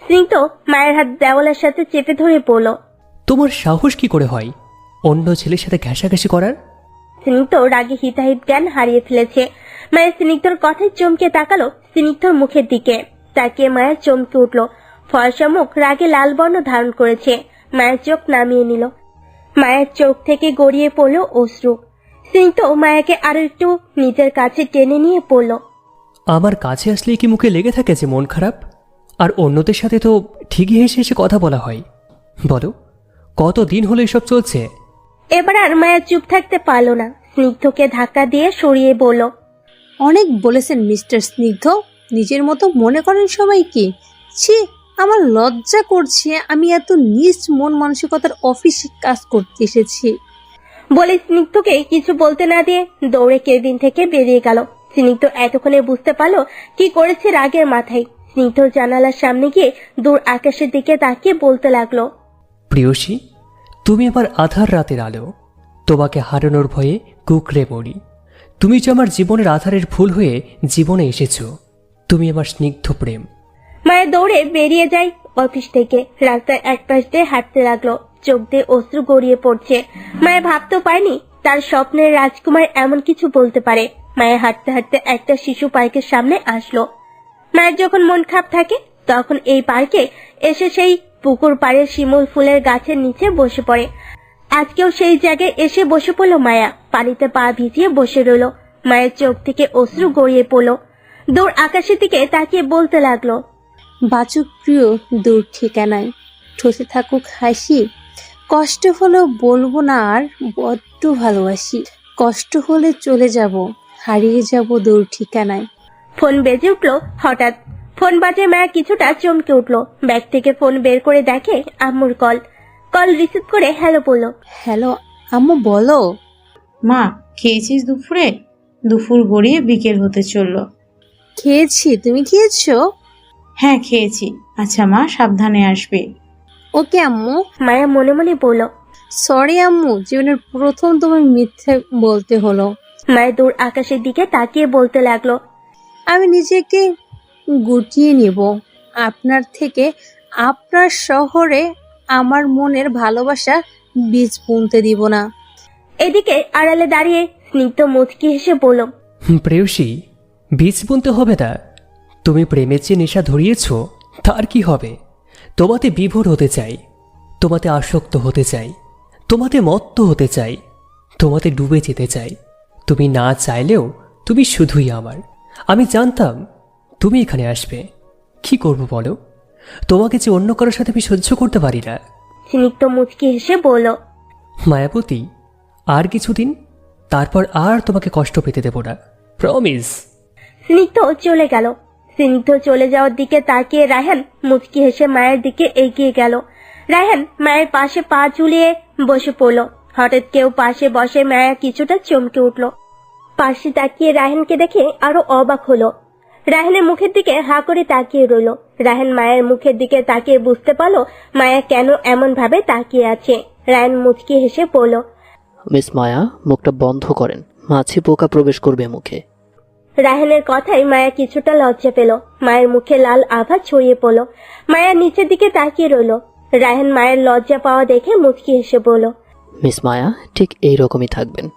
স্নিগ্ধ মায়ের হাত দেওয়ালের সাথে চেপে ধরে বলল, তোমার সাহস কি করে হয় অন্য ছেলের সাথে ঘেঁষাঘেঁষি করার? স্নিগ্ধ রাগে হিতাহিত জ্ঞান হারিয়ে ফেলেছে। মায়ের স্নিগ্ধর কথায় চমকে তাকালো স্নিগ্ধর মুখের দিকে। তাকিয়ে মায়ের চমকে উঠল। ফর্সা মুখ রাগে লাল বর্ণ ধারণ করেছে। মায়ের চোখ নামিয়ে নিল। মায়ের চোখ থেকে গড়িয়ে পড়ল অশ্রু। স্নিগ্ধ মায়াকে আরো একটু নিজের কাছে টেনে নিয়ে পড়ল, আমার কাছে আসলে কি মুখে লেগে থাকে যে মন খারাপ? আর অন্যদের সাথে তো ঠিকই হেসে হেসে কথা বলা হয়। বলো, কতদিন হলো এসব চলছে? এবার আর মায়া চুপ থাকতে পারল না। স্নিগ্ধকে ধাক্কা দিয়ে সরিয়ে বলল, অনেক বলেছেন মিস্টার স্নিগ্ধ, নিজের মতো মনে করেন সবাইকে। ছি, আমার লজ্জা করছে। আমি এত নিজ মন মানসিকতার অফিসে কাজ করতে এসেছি। বলে স্নিগ্ধকে কিছু বলতে না দিয়ে দৌড়ে কেবিন থেকে বেরিয়ে গেল। স্নিগ্ধ এতক্ষণে বুঝতে পারলো কি করেছে রাগের মাথায়। স্নিগ্ধ জানালার সামনে গিয়ে দূর আকাশের দিকে তাকিয়ে বলতে লাগলো, প্রিয়সী, তুমি আমার আধার রাতের আলো। তোমাকে হারানোর ভয়ে কুকড়ে মরি। তুমি যে আমার জীবনের আধারের ফুল হয়ে জীবনে এসেছো। তুমি আমার স্নিগ্ধ প্রেম। মায়া দৌড়ে বেরিয়ে যায় অফিস থেকে। রাস্তায় এক পাশ দিয়ে হাঁটতে লাগলো। চোখ দিয়ে অশ্রু গড়িয়ে পড়ছে। মায়া ভাবতেও পারেনি তার স্বপ্নের রাজকুমার এমন কিছু বলতে পারে। মায়া হাঁটতে হাঁটতে একটা শিশু পার্কের সামনে আসলো। মায়ের যখন মন খারাপ থাকে তখন এই পার্কে এসে সেই পুকুর পাড়ের শিমুল ফুলের গাছের নিচে বসে পড়ে। আজকেও সেই জায়গায় এসে বসে পড়ল মায়া। পানিতে পা ভিজিয়ে বসে রইল। মায়ের চোখ থেকে অশ্রু গড়িয়ে পড়ল। দূর আকাশের দিকে তাকিয়ে বলতে লাগলো, বাচক প্রিয় দূর ঠিকানায়, ঠোঁটে থাকুক হাসি। কষ্ট হলেও বলবো না আর বড্ড ভালোবাসি। কষ্ট হলে চলে যাব, হারিয়ে যাব দূর ঠিকানায়। ফোন বেজে উঠলো হঠাৎ। ফোন বাজে মায়া কিছুটা চমকে উঠলো। ব্যাগ থেকে ফোন বের করে দেখে আম্মুর কল। কল রিসিভ করে হ্যালো বলল। হ্যালো আম্মু, বলো। মা, খেয়েছিস দুপুরে? দুপুর গড়িয়ে বিকেল হতে চললো। খেয়েছি, তুমি খেয়েছো? হ্যাঁ খেয়েছি। আচ্ছা মা, সাবধানে আসবে। ওকে আম্মু। মায়া মনে মনে বলল, সরি আম্মু, জীবনের প্রথম তোমার মিথ্যে বলতে হলো। মায়ের দূর আকাশের দিকে তাকিয়ে বলতে লাগলো, আমি নিজেকে গুটিয়ে নিব। আপনার থেকে, আপনার শহরে আমার মনের ভালোবাসা বীজ বুনতে দিব না। এদিকে আড়ালে দাঁড়িয়ে স্নিগ্ধ মুচকি হেসে বলল, প্রেয়সী, বীজ বুনতে হবে না। তুমি প্রেমের যে নেশা ধরিয়েছ তার কি হবে? তোমাতে বিভোর হতে চাই, তোমাতে আসক্ত হতে চাই, তোমাতে মত্ত হতে চাই, তোমাতে ডুবে যেতে চাই। তুমি না চাইলেও তুমি শুধুই আমার। আমি জানতাম তুমি এখানে আসবে। কি করব বলো, তোমাকে যে অন্য কারোর সাথে আমি সহ্য করতে পারি না। স্নিগ্ধ মুচকি হেসে বলল, মায়াবতী, আর কিছুদিন, তারপর আর তোমাকে কষ্ট পেতে দেব না, প্রমিস। স্নিগ্ধ চলে গেল। স্নিগ্ধ চলে যাওয়ার দিকে তাকিয়ে রায়হান মুচকি হেসে মায়ের দিকে এগিয়ে গেল। রায়হান মায়ের পাশে পা ঝুলিয়ে বসে পড়ল। হঠাৎ কেউ পাশে বসে মায়া কিছুটা চমকে উঠল। পাশে তাকিয়ে রায়হানকে দেখে আরো অবাক হলো। রায়হানের মুখের দিকে হা করে তাকিয়ে রইল। রায়হান মায়ের মুখের দিকে তাকিয়ে বুঝতে পারলো মায়া কেন এমন ভাবে তাকিয়ে আছে। রায়হান মুচকি হেসে বলল, মিস মায়া, মুখটা বন্ধ করেন, মাছি পোকা প্রবেশ করবে মুখে। রায়হানের কথায় মায়া কিছুটা লজ্জা পেল। মায়ের মুখে লাল আভা ছড়িয়ে পড়ল। মায়া নিচের দিকে তাকিয়ে রইল। রায়হান মায়ের লজ্জা পাওয়া দেখে মুচকি হেসে বলল, মিস মায়া, ঠিক এই রকমই থাকবেন।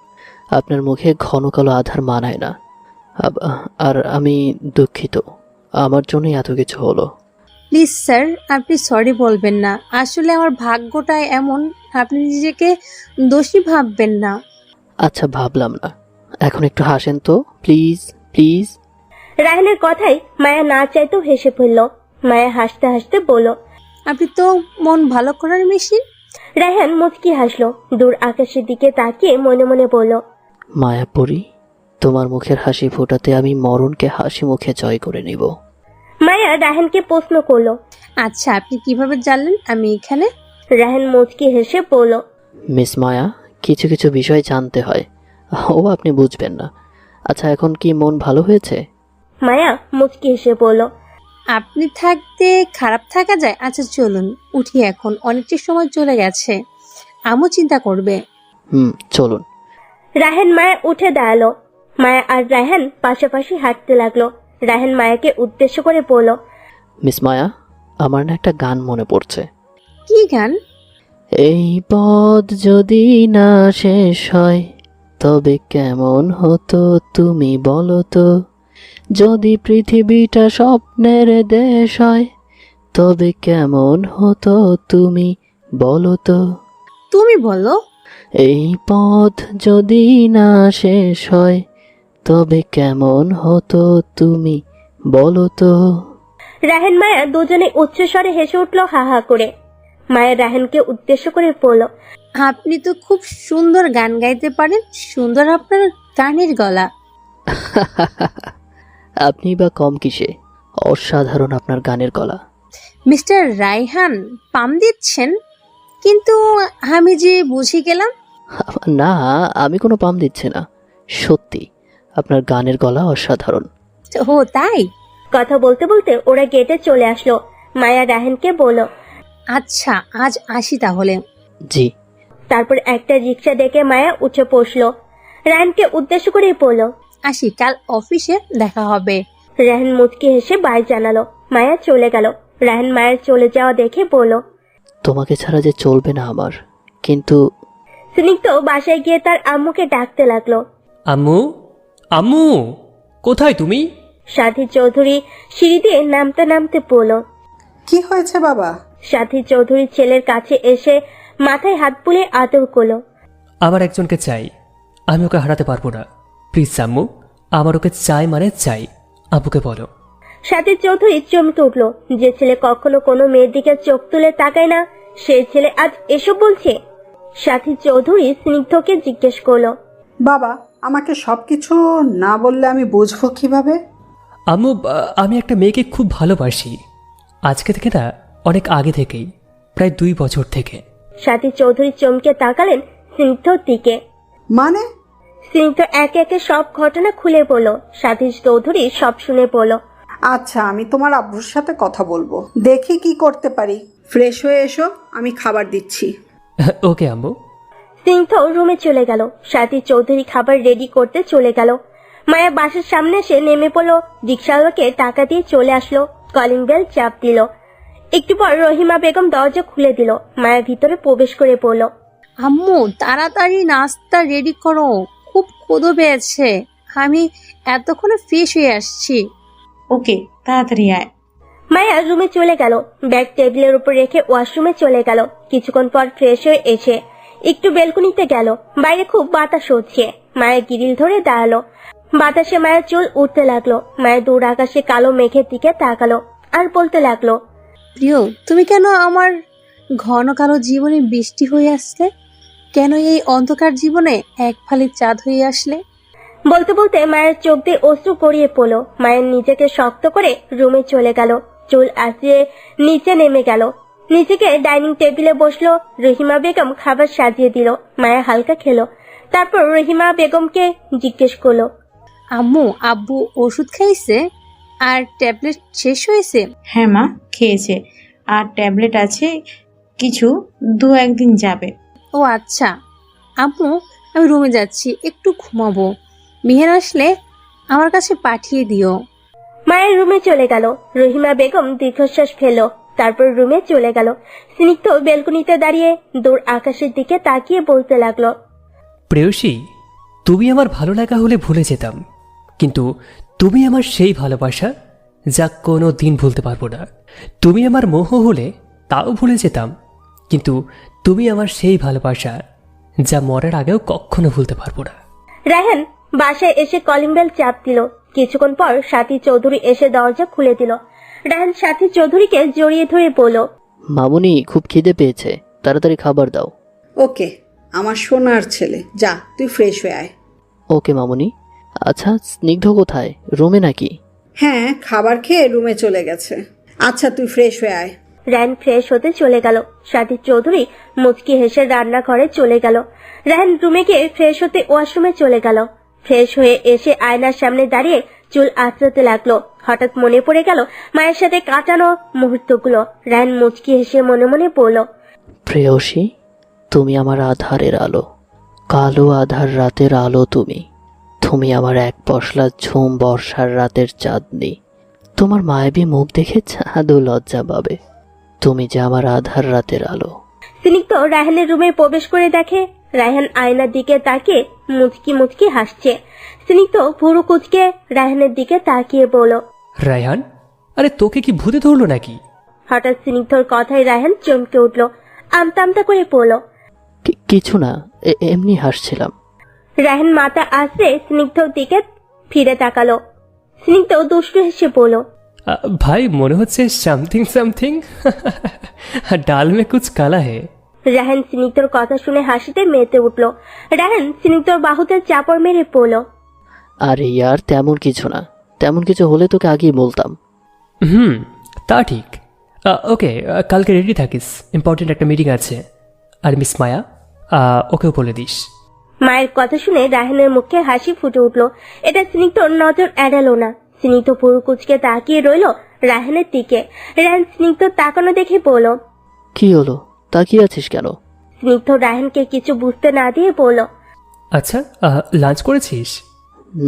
আপনার মুখে ঘন কালো আধার মানায় না। আর আমি দুঃখিত, আমার জন্যই এত কিছু হলো। প্লিজ স্যার, আপনি সরি বলবেন না। আসলে আমার ভাগ্যটা এমন, আপনি নিজেকে দোষী ভাববেন না। আচ্ছা, ভাবলাম না। এখন একটু হাসেন তো, প্লিজ প্লিজ। রায়হানের কথায় মায়া না চাইতেও হেসে ফেলল। মায়া হাসতে হাসতে বলল, আপনি তো মন ভালো করার মেশিন। রায়হান মুচকি হাসলো। দূর আকাশের দিকে তাকিয়ে মনে মনে বলল, মায়াপুরী, তোমার মুখের হাসি ফোটাতে আমি মরণকে হাসি মুখে জয় করে নিব। মায়া রায়হানকে প্রশ্ন করলো, আচ্ছা, আপনি কিভাবে জানলেন আমি এখানে? রায়হান মুচকি হেসে বলল, মিস মায়া, কিছু কিছু বিষয় জানতে হয়, ও আপনি বুঝবেন না। আচ্ছা, এখন কি মন ভালো হয়েছে? মায়া মুচকি হেসে বলল, আপনি থাকতে খারাপ থাকা যায়? আচ্ছা চলুন উঠি, এখন অনেকটা সময় চলে গেছে, আম্মু চিন্তা করবে। চলুন। রায়হান মায়া উঠে দাঁড়ালো। মায়া আর রায়হান পাশাপাশি হাঁটতে লাগলো। রায়হান মায়াকে উদ্দেশ্য করে বলল, মিস মায়া, আমার না একটা গান মনে পড়ছে। কি গান? এই পথ যদি না শেষ হয় তবে কেমন হতো তুমি বলো তো, যদি পৃথিবীটা স্বপ্নের দেশ হয় তবে কেমন হতো তুমি বলো তো। তুমি বলো। এই পথ যদি না শেষ হয় তবে কেমন হতো তুমি বলো তো। রায়হান মায়া দুজনে উচ্চস্বরে হেসে উঠলো হা হা করে। মায়া রায়হানকে উদ্দেশ্য করে বলল, আপনি তো খুব সুন্দর গান গাইতে পারেন, সুন্দর আপনার গানের গলা। আপনি বা কম কিসে, অসাধারণ আপনার গানের গলা। মিস্টার রায়হান পাম দিচ্ছেন, কিন্তু আমি যে বুঝে গেলাম। না, আমি কোনো পাম দিচ্ছি না, সত্যি আপনার গানের গলা অসাধারণ। ও তাই? কথা বলতে বলতে ওরা গেটে চলে আসলো। মায়া রায়হানকে বলল, আচ্ছা আজ আসি তাহলে। জি। তারপর একটা রিক্সা ডেকে মায়া উঠে বসলো। রায়হানকে উদ্দেশ্য করে বলল, আসি, কাল অফিসে দেখা হবে। রায়হান মুচকি হেসে বাই জানালো। মায়া চলে গেল। রায়হান মায়ের চলে যাওয়া দেখে বলল, তোমাকে ছাড়া যে চলবে না আমার। কিন্তু স্নিগ্ধ বাসায় গিয়ে তার আম্মুকে ডাকতে লাগলো। আম্মু, আম্মু, কোথায় তুমি? সাথী চৌধুরী সিঁড়ি দিয়ে নামতে নামতে বলল, কি হয়েছে বাবা? সাথী চৌধুরী ছেলের কাছে এসে মাথায় হাত বুলিয়ে আদর করলো। আমার একজনকে চাই, আমি ওকে হারাতে পারবো না। প্লিজ আম্মু, আমার ওকে চাই মানে চাই, আব্বুকে বলো। সাথী চৌধুরী চমকে উঠলো। যে ছেলে কখনো কোনো মেয়ের দিকে চোখ তুলে তাকায় না, সেই ছেলে আজ এসব বলছে। সাথী চৌধুরী স্নিগ্ধকে জিজ্ঞেস করলো, বাবা, আমাকে সবকিছু না বললে আমি বুঝবো কিভাবে? আম্মু, আমি একটা মেয়েকে খুব ভালোবাসি, আজকে থেকে না, অনেক আগে থেকেই, প্রায় 2 বছর থেকে। সাথী চৌধুরী চমকে তাকালেন স্নিগ্ধর দিকে। মানে? স্নিগ্ধ একে একে সব ঘটনা খুলে বলল। সাথী চৌধুরী সব শুনে বলল, আচ্ছা, আমি তোমার আব্বুর সাথে কথা বলবো, দেখি কি করতে পারি। ফ্রেশ হয়ে এসো, আমি খাবার দিচ্ছি। ওকে আম্মু। স্নিগ্ধ রুমে চলে গেল। সাথী চৌধুরী খাবার রেডি করতে চলে গেল। মায়া বাসার সামনে এসে নেমে পড়লো। রিক্সাওয়ালাকে টাকা দিয়ে চলে আসলো। কলিং বেল চাপ দিল। একটু পর রহিমা বেগম দরজা খুলে দিল। মায়া ভিতরে প্রবেশ করে পড়ল, আম্মু তাড়াতাড়ি নাস্তা রেডি করো, খুব ক্ষুধা পেয়েছে, আমি এতক্ষণে ফ্রেশ হয়ে আসছি। ওকে, তাড়াতাড়ি আয়। মায়া রুমে চলে গেল। ব্যাগ টেবিলের উপর রেখে ওয়াশরুমে চলে গেল। কিছুক্ষণ পর ফ্রেশ হয়ে এসে একটু বেলকুনিতে গেল। বাইরে খুব বাতাস হচ্ছে। মায়া গ্রিল ধরে দাঁড়ালো। বাতাসে মায়ের চুল উঠতে লাগলো। মায়ের দূর আকাশে কালো মেঘের দিকে তাকালো আর বলতে লাগলো, প্রিয়, তুমি কেন আমার ঘন কালো জীবনে বৃষ্টি হয়ে আসলে? কেন এই অন্ধকার জীবনে এক ফালি চাঁদ হয়ে আসলে? বলতে বলতে মায়ের চোখ দিয়ে অশ্রু গড়িয়ে পড়লো। মায়ের নিজেকে শক্ত করে রুমে চলে গেল, চুল আঁচড়িয়ে নিচে নেমে গেল। নিজেকে ডাইনিং টেবিলে বসলো। রহিমা বেগম খাবার সাজিয়ে দিল। মায়া হালকা খেলো। তারপর রহিমা বেগমকে জিজ্ঞেস করলো, আম্মু আব্বু ওষুধ খাইছে আর ট্যাবলেট শেষ হয়েছে? হ্যাঁ মা, খেয়েছে, আর ট্যাবলেট আছে কিছু, 2-1 দিন যাবে। ও আচ্ছা আম্মু, আমি রুমে যাচ্ছি, একটু ঘুমাবো। মেহের আসলে আমার কাছে পাঠিয়ে দিও। মায়ের রুমে চলে গেল। রহিমা বেগম দীর্ঘশ্বাস ফেলল, তারপর রুমে চলে গেল। স্নিগ্ধ বেলকনিতে দাঁড়িয়ে দূর আকাশের দিকে তাকিয়ে বলতে লাগলো, প্রেয়সী, তুমি আমার ভালো লাগা হলে ভুলে যেতাম, কিন্তু তুমি আমার সেই ভালোবাসা যা কোনো দিন ভুলতে পারবো না। তুমি আমার মোহ হলে তাও ভুলে যেতাম, কিন্তু তুমি আমার সেই ভালোবাসা যা মরার আগেও কখনো ভুলতে পারবো না। রায়হান বাসায় এসে কলিং বেল চাপ দিল। কিছুক্ষণ পর সাথী চৌধুরী এসে দরজা খুলে দিল। রায়হান সাথী চৌধুরীকে জড়িয়ে ধরে বলল, মামুনি, খুব খিদে পেয়েছে, তাড়াতাড়ি খাবার দাও। ওকে আমার সোনার ছেলে, যা তুই ফ্রেশ হয়ে আয়। ওকে মামুনি। আচ্ছা, স্নিগ্ধ কোথায়, রুমে নাকি? হ্যাঁ, খাবার খেয়ে রুমে চলে গেছে। আচ্ছা তুই ফ্রেশ হয়ে আয়। রায়হান ফ্রেশ হতে চলে গেল। সাথী চৌধুরী মুচকি হেসে রান্নাঘরে চলে গেল। রায়হান রুমে গিয়ে ফ্রেশ হতে ওয়াশরুমে চলে গেল। ফ্রেশ হয়ে এসে আয়নার সামনে দাঁড়িয়ে চুল আঁচড়াতে লাগলো। হঠাৎ মনে পড়ে গেল মায়ের সাথে কাটানো মুহূর্তগুলো। রায়হান মুচকি হেসে মনে মনে বলল, প্রেয়সী, তুমি আমার আধারের আলো, কালো আধার রাতের আলো। তুমি আমার এক পশলা ঝুম বর্ষার রাতের চাঁদনি। তোমার মায়াবী মুখ দেখে চাঁদও লজ্জা পাবে। তুমি যে আমার আধার রাতের আলো। স্নিগ্ধ রায়হানের রুমে প্রবেশ করে দেখে রায়হান আয়নার দিকে তাকিয়ে মুচকি মুচকি হাসছে। স্নিগ্ধ ভুরু কুচকে রায়হানের দিকে তাকিয়ে বলল, রায়হান, আরে তোকে কি ভূতে ধরলো নাকি? হঠাৎ স্নিগ্ধর কথায় রায়হান চমকে উঠল, আমতা আমতা করে পড়ল। কিছু না, এমনি হাসছিলাম। রায়হান মাথা আছড়ে স্নিগ্ধর দিকে ফিরে তাকালো। স্নিগ্ধ দুষ্টু হেসে বলল, ভাই, মনে হচ্ছে সামথিং সামথিং ডাল মে কুছ কালা হে। রায়হান স্নিগ্ধর কথা শুনে হাসিতে মেতে উঠল। রায়হান স্নিগ্ধর বাহুতে চাপড় মেরে পড়ল, আরে ইয়ার, তেমন কিছু না। তেমন কিছু হলে তোকে আগেই বলতাম। তা ঠিক। ওকে, কালকে রেডি থাকিস, ইম্পর্টেন্ট একটা মিটিং আছে। আর মিস মায়া, ওকেও বলে দিস। মায়ের কথা শুনে রায়হানের মুখে হাসি ফুটে উঠল। এটা স্নিগ্ধর নজর এড়ালো না। স্নিগ্ধ ভুরু কুচকে তাকিয়ে রইল রায়হানের দিকে। রায়হান স্নিগ্ধ তাকানো দেখে বলল, কি হলো, তাকিয়ে আছিস কেন? স্নিগ্ধ রায়হানকে কিছু বুঝতে না দিয়ে বলল, আচ্ছা, লাঞ্চ করেছিস?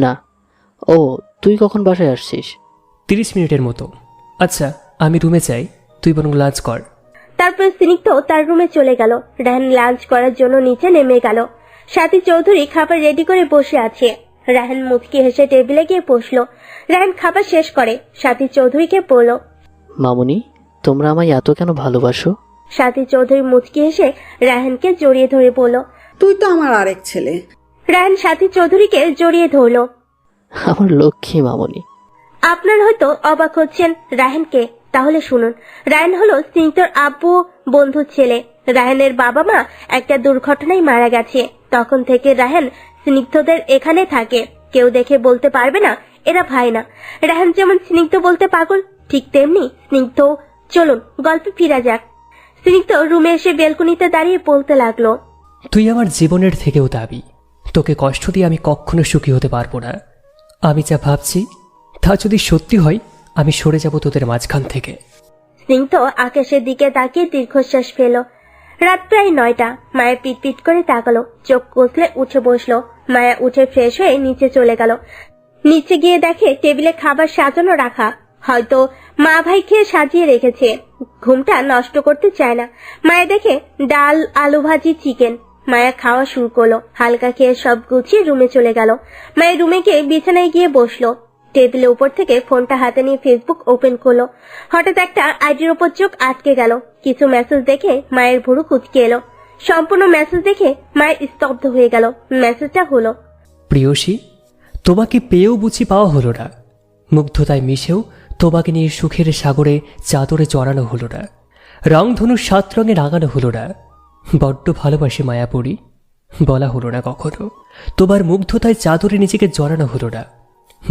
না। ও, তুই কখন বাসায় আসছিস? 30 মিনিটের মতো। আচ্ছা, আমি রুমে যাই, তুই বরং লাঞ্চ কর। তারপর স্নিগ্ধ তার রুমে চলে গেল। রায়হান লাঞ্চ করার জন্য নিচে নেমে গেল। সাথী চৌধুরী খাবার রেডি করে বসে আছে। রায়হান মুচকি হেসে টেবিলে গিয়ে বসলো। রায়হান খাবার শেষ করে সাথী চৌধুরীকে বলল, মামুনি, তোমরা আমায় এত কেন ভালোবাসো? সাথী চৌধুরী মুচকি হেসে রায়হানকে জড়িয়ে ধরে বলল, তুই তো আমার আরেক ছেলে। রায়হান সাথী চৌধুরীকে জড়িয়ে ধরল। আমার লক্ষ্মী মামুনি। আপনার হয়তো অবাক হচ্ছেন রায়হানকে, তাহলে শুনুন। রায়হান হলো স্নিগ্ধর আব্বু বন্ধুর ছেলে। রায়হানের বাবা মা একটা দুর্ঘটনায় মারা গেছে। তখন থেকে রায়হান স্নিগ্ধদের এখানে থাকে। কেউ দেখে বলতে পারবে না এরা ভাই না। রায়হান যেমন স্নিগ্ধ বলতে পাগল, ঠিক তেমনি স্নিগ্ধ। চলুন গল্পে ফিরা যাক। স্নিগ্ধ রুমে এসে বেলকনিতে দাঁড়িয়ে বলতে লাগলো, তুই আমার জীবনের থেকেও দাবি। তোকে কষ্ট দিয়ে আমি কখনো সুখী হতে পারবো না। আমি যা ভাবছি তা যদি সত্যি হয়, আমি সরে যাব তোদের মাঝখান থেকে। স্নিগ্ধ আকাশের দিকে তাকিয়ে দীর্ঘশ্বাস ফেল। রাত প্রায় 9টা। মায়ের পিট পিট করে তাকালো, চোখ কষলে উঠে বসলো। মায়া উঠে ফ্রেশ হয়ে নিচে চলে গেল। নিচে গিয়ে দেখে টেবিলে খাবার সাজানো রাখা, হয়তো মা ভাই খেয়ে সাজিয়ে রেখেছে। ঘুমটা নষ্ট করতে চায় না। মায়া দেখে ডাল, আলু ভাজি, চিকেন। মায়া খাওয়া শুরু করলো। হালকা খেয়ে সব গুছিয়ে রুমে চলে গেল। মায়ের রুমে গিয়ে বিছানায় গিয়ে বসলো। টেবিলের উপর থেকে ফোনটা হাতে নিয়ে ফেসবুক ওপেন করলো। হঠাৎ একটা আইডির উপর চোখ আটকে গেল। কিছু মেসেজ দেখে মায়ের ভুরু কুচকে এলো। সম্পূর্ণ মেসেজ দেখে মায়ের স্তব্ধ হয়ে গেল। মেসেজটা হলো, প্রিয়সী, তোমাকে পেয়েও বুঝি পাওয়া হলো না, মুগ্ধতায় মিশেও তোমাকে নিয়ে সুখের সাগরে চাদরে জড়ানো হলো না, রংধনু 7 রঙে রাঙানো হলো না। বড্ড ভালোবাসি মায়াপুরী, বলা হলো না কখনো। তোমার মুগ্ধতায় চাদরে নিজেকে জড়ানো হলো না।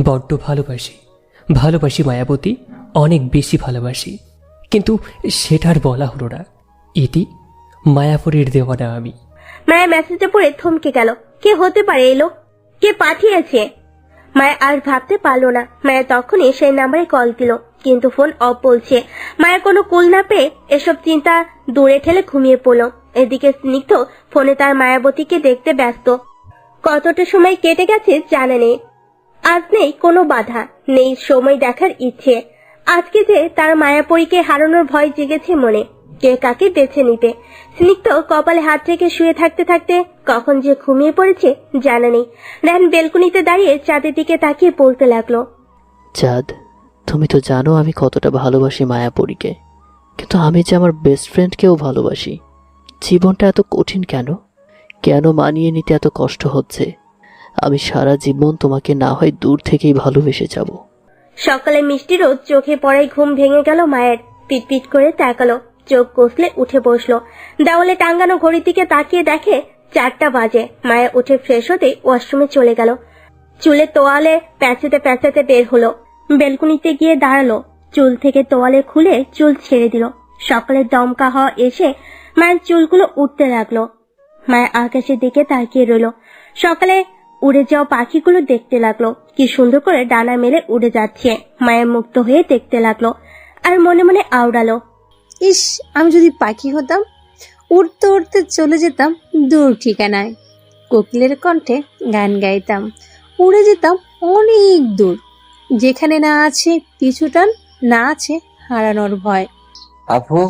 বড্ড ভালোবাসি, ভালোবাসি মায়াবতী, অনেক বেশি ভালোবাসি, কিন্তু সেটার বলা হলো না। ইতি, মায়াপুরীর দেওয়ানা আমি। মায়া মেসেজটা পড়ে থমকে গেল। কে হতে পারে এই লোক? কে পাঠিয়েছে? মায়া আর ভাবতে পারলো না। মায়া তখনই সেই নাম্বারে কল দিল, কিন্তু ফোন অফ বলছে। মায়া কোনো কুল না পেয়ে এসব চিন্তা দূরে ঠেলে ঘুমিয়ে পড়ল। এদিকে স্নিগ্ধ ফোনে তার মায়াবতীকে দেখতে ব্যস্ত। কতটা সময় কেটে গেছে জানা নেই। আজ নেই কোনো বাধা, নেই সময় দেখার ইচ্ছে। আজকে যে তার মায়াপরীকে হারানোর ভয় জেগেছে মনে, কে কাকে বেছে নিতে। স্নিগ্ধ কপালে হাত রেখে শুয়ে থাকতে থাকতে কখন যে ঘুমিয়ে পড়েছে জানা নেই। রায়হান বেলকুনিতে দাঁড়িয়ে চাঁদের দিকে তাকিয়ে বলতে লাগলো, চাঁদ, তুমি তো জানো আমি কতটা ভালোবাসি মায়াপুরীকে, কিন্তু আমি যে আমার বেস্ট ফ্রেন্ডকেও ভালোবাসি। জীবনটা এত কঠিন কেন? কেন মানিয়ে নিতে এত কষ্ট হচ্ছে? আমি সারা জীবন তোমাকে না হয় দূর থেকেই ভালোবেসে যাব। সকালে মিষ্টি রোদ চোখে পড়ায় ঘুম ভেঙে গেল মায়ের। পিটপিট করে তাকালো, চোখ কষলে উঠে বসলো। দেওয়ালে টাঙ্গানো ঘড়ির দিকে তাকিয়ে দেখে 4টা বাজে। মায়া উঠে ফ্রেশ হতে ওয়াশরুমে চলে গেল। চুলে তোয়ালে প্যাঁচাতে প্যাঁচাতে বের হলো। বেলকুনিতে গিয়ে দাঁড়ালো, চুল থেকে তোয়ালে খুলে চুল ছেড়ে দিল। সকালের দমকা হাওয়া এসে মায়ের চুলগুলো উঠতে লাগলো। মায়া আকাশের দিকে তাকিয়ে রইল। সকালে উড়ে যাওয়া পাখিগুলো দেখতে লাগলো, কি সুন্দর করে ডানা মেলে উড়ে যাচ্ছে। মায়ের মুক্ত হয়ে দেখতে লাগলো আর মনে মনে আওড়ালো, ইস, আমি যদি পাখি হতাম, উড়তে উড়তে চলে যেতাম দূর ঠিকানায়, কোকিলের কণ্ঠে গান গাইতাম, উড়ে যেতাম অনেক দূর, যেখানে না আছে পিছুটান, না আছে হারানোর ভয়। আপু,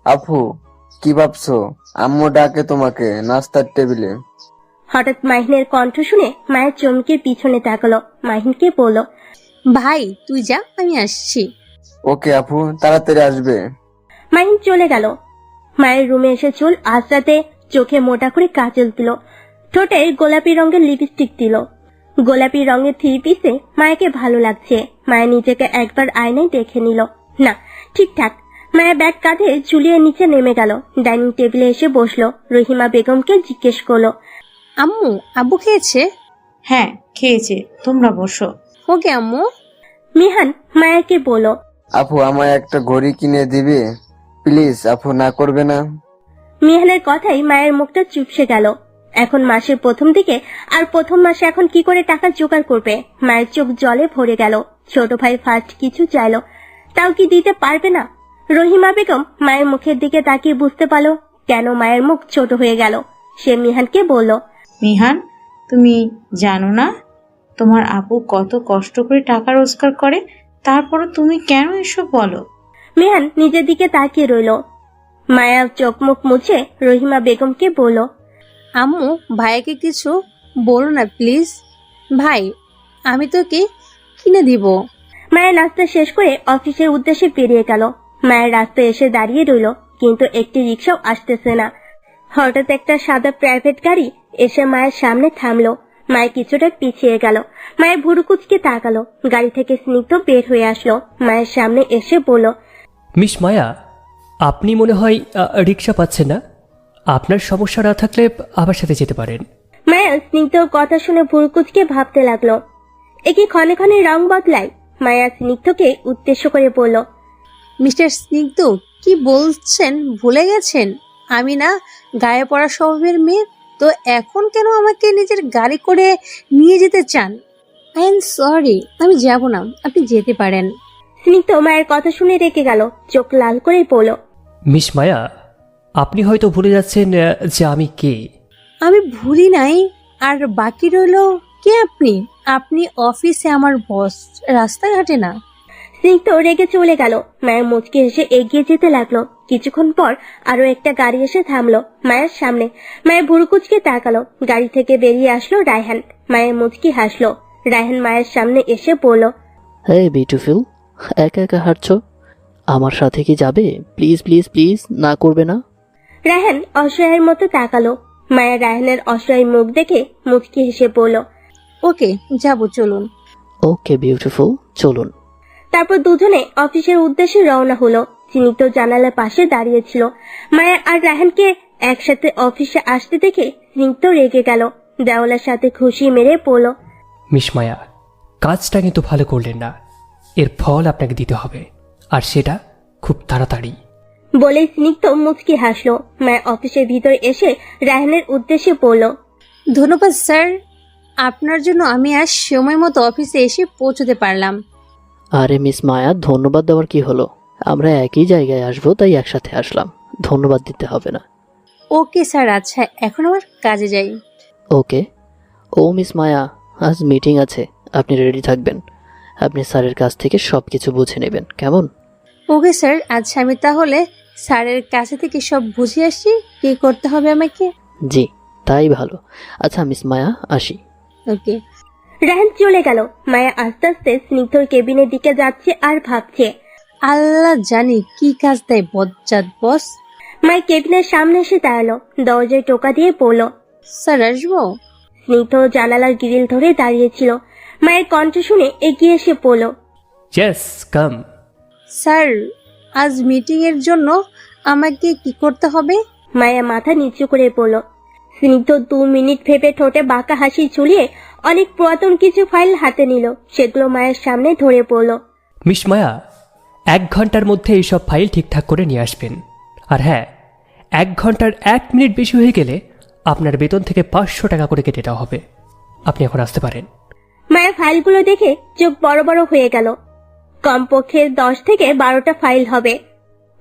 আপু, কি ভাবছো? আম্মু ডাকে তোমাকে নাস্তার টেবিলে। হঠাৎ মাহিনের কণ্ঠ শুনে মায়ের চমকে পিছনে তাকালো। মাহিনকে বলল, ভাই তুই যা, আমি আসছি। ওকে আপু, তাড়াতাড়ি আসবে। মাহিন চলে গেল। মায়ের রুমে এসে চুল আঁচড়াতে চোখে মোটা করে কাজল দিল, ঠোঁটে গোলাপি রঙের লিপস্টিক দিল। গোলাপি রঙের 3 পিসে মায়াকে ভালো লাগছে। মায়া নিজেকে একবার আয়নায় দেখে নিল, না ঠিকঠাক। মায়া ব্যাগ কাঁধে ঝুলিয়ে নিচে নেমে গেল। ডাইনিং টেবিলে এসে বসলো। রহিমা বেগমকে জিজ্ঞেস করলো, আম্মু, আব্বু খেয়েছে? হ্যাঁ খেয়েছে, তোমরা বসো। ওকে আম্মু। মিহান মায়াকে বলল, আপু, আমায় একটা ঘড়ি কিনে দিবে প্লিজ? আপু না করবে না? মিহানের কথাই মায়ের মুখটা চুপসে গেল। এখন মাসের প্রথম দিকে, আর প্রথম মাসে এখন কি করে টাকা জোগাড় করবে? মায়ের চোখ জলে ভরে গেল। ছোট ভাই ফার্স্ট কিছু চাইলো, তাও কি দিতে পারবে না? রহিমা বেগম মায়ের মুখের দিকে তাকিয়ে বুঝতে পারলো কেন মায়ের মুখ ছোট হয়ে গেল। সে মিহানকে বলল, মিহান, তুমি জানো না তোমার আপু কত কষ্ট করে টাকা রোজগার করে? তারপরও তুমি কেন এসব বলো? মিহান নিজের দিকে তাকিয়ে রইল। মায়া চোখ মুখ মুছে রহিমা বেগমকে বলল, আম্মু, ভাইকে কিছু বলো না প্লিজ। ভাই, আমি তোকে কিনে দিব। মায়ের নাস্তা শেষ করে অফিসের উদ্দেশ্যে বেরিয়ে গেল। মায়ের রাস্তায় এসে দাঁড়িয়ে রইল, কিন্তু একটি রিক্সাও আসতেছে না। হঠাৎ একটা সাদা প্রাইভেট গাড়ি এসে মায়ের সামনে থামলো। মায়ের কিছুটা পিছিয়ে গেল। মায়ের ভুরু কুচকে তাকালো। গাড়ি থেকে স্নিগ্ধ বের হয়ে আসলো। মায়ের সামনে এসে বলল, মিস মায়া, আপনি মনে হয় রিক্সা পাচ্ছেন না। আপনার সমস্যা না থাকলে আমার সাথে যেতে পারেন। মায়া স্নিগ্ধর কথা শুনে ভুরু কুচকে ভাবতে লাগলো, এ কি ক্ষণে ক্ষণে রং বদলায়? মায়া স্নিগ্ধকে উদ্দেশ্য করে বলল, মিস্টার স্নিগ্ধ, কি বলছেন? ভুলে গেছেন আমি না গায়ে পড়া স্বভাবের মেয়ে? তো এখন কেন আমাকে নিজের গাড়ি করে নিয়ে যেতে চান? আই এম সরি, আমি যাব না, আপনি যেতে পারেন। স্নিগ্ধ মায়ের কথা শুনে রেগে গেল, চোখ লাল করে বলল, মিস মায়া, আপনি হয়তো ভুলে যাচ্ছেন যে আমি কে। আমি ভুলি নাই। আর বাকি রইল কে আপনি? আপনি অফিসে আমার বস, রাস্তাঘাটে না। স্নিগ্ধ রেগে চলে গেল। মায়ের মুচকি হেসে এগিয়ে যেতে লাগলো। কিছুক্ষণ পর আরো একটা গাড়ি এসে থামলো মায়ের সামনে। মায়ের ভুরু কুচকে তাকালো। গাড়ি থেকে বেরিয়ে আসলো রায়হান। মায়ের মুচকি হাসলো। রায়হান মায়ের সামনে এসে বলল, হে বিউটিফুল, একা একা হাঁটছো, আমার সাথে কি যাবে? প্লিজ প্লিজ প্লিজ, না করবে না? রায়হান অসহায়ের মতো তাকালো। মায়া রায়হানের অসহায় মুখ দেখে মুচকি হেসে বলল, ওকে যাব, চলুন। ওকে বিউটিফুল, চলুন। তারপর দুজনে অফিসের উদ্দেশ্যে রওনা হলো। স্নিগ্ধ জানালার পাশে দাঁড়িয়েছিল। মায়া আর রায়হানকে একসাথে অফিসে আসতে দেখে স্নিগ্ধ রেগে গেল, দেওয়ালের সাথে খুশি মেরে পড়ল। মিস মায়া, কাজটা কিন্তু ভালো করলেন না। এর ফল আপনাকে দিতে হবে, আর সেটা খুব তাড়াতাড়ি। বলেই স্নিগ্ধ মুচকি হাসলো। মায়া অফিসের ভিতরে এসে রায়হানের উদ্দেশ্যে পড়ল। ধন্যবাদ স্যার, আপনার জন্য আমি আজ সময় মতো অফিসে এসে পৌঁছতে পারলাম। আরে মিস মায়া, ধন্যবাদ দেওয়ার কি হলো? আমরা একই জায়গায় আসবো, তাই একসাথে আসলাম, ধন্যবাদ দিতে হবে না। ওকে স্যার, আচ্ছা এখন আমার কাজে যাই। ওকে। ও মিস মায়া, আজ মিটিং আছে, আপনি রেডি থাকবেন। আপনি স্যারের কাছ থেকে সব কিছু বুঝে নেবেন, কেমন? ওকে স্যার, আচ্ছা আমি তাহলে স্যারের কাছে থেকে সব বুঝে আসি কি করতে হবে আমাকে। জি, তাই ভালো। আচ্ছা মিস মায়া, আসি। ওকে। রায়হান চলে গেল। মায়া আস্তে আস্তে স্নিগ্ধর কেবিনের দিকে যাচ্ছে আর ভাবছে, আল্লাহ জানি কি কাজ দেয় বজ্জাত বস। মায়ের কেবিনের সামনে এসে দাঁড়ালো, দরজায় টোকা দিয়ে পড়ল। স্যার আসবো? স্নিগ্ধ জানালার গ্রিল ধরে দাঁড়িয়েছিল। মায়ের কণ্ঠ শুনে এগিয়ে এসে পড়ল। Yes, come. স্যার, আজ মিটিং এর জন্য আমাকে কি করতে হবে? মায়া মাথা নিচু করে পড়ল। স্নিগ্ধ 2 মিনিট ভেবে ঠোঁটে বাঁকা হাসি ঝুলিয়ে অনেক পুরাতন কিছু ফাইল হাতে নিল। সেগুলো মায়ের সামনে ধরে পড়ল। মিস মায়া, 1 ঘন্টার মধ্যে এইসব ফাইল ঠিকঠাক করে নিয়ে আসবেন। আর হ্যাঁ, 1 ঘন্টার 1 মিনিট বেশি হয়ে গেলে আপনার বেতন থেকে 500 টাকা করে কেটে দেওয়া হবে। আপনি এখন আসতে পারেন। মায়া ফাইলগুলো দেখে চোখ বড় বড় হয়ে গেল। কমপক্ষে 10 থেকে 12টা ফাইল হবে।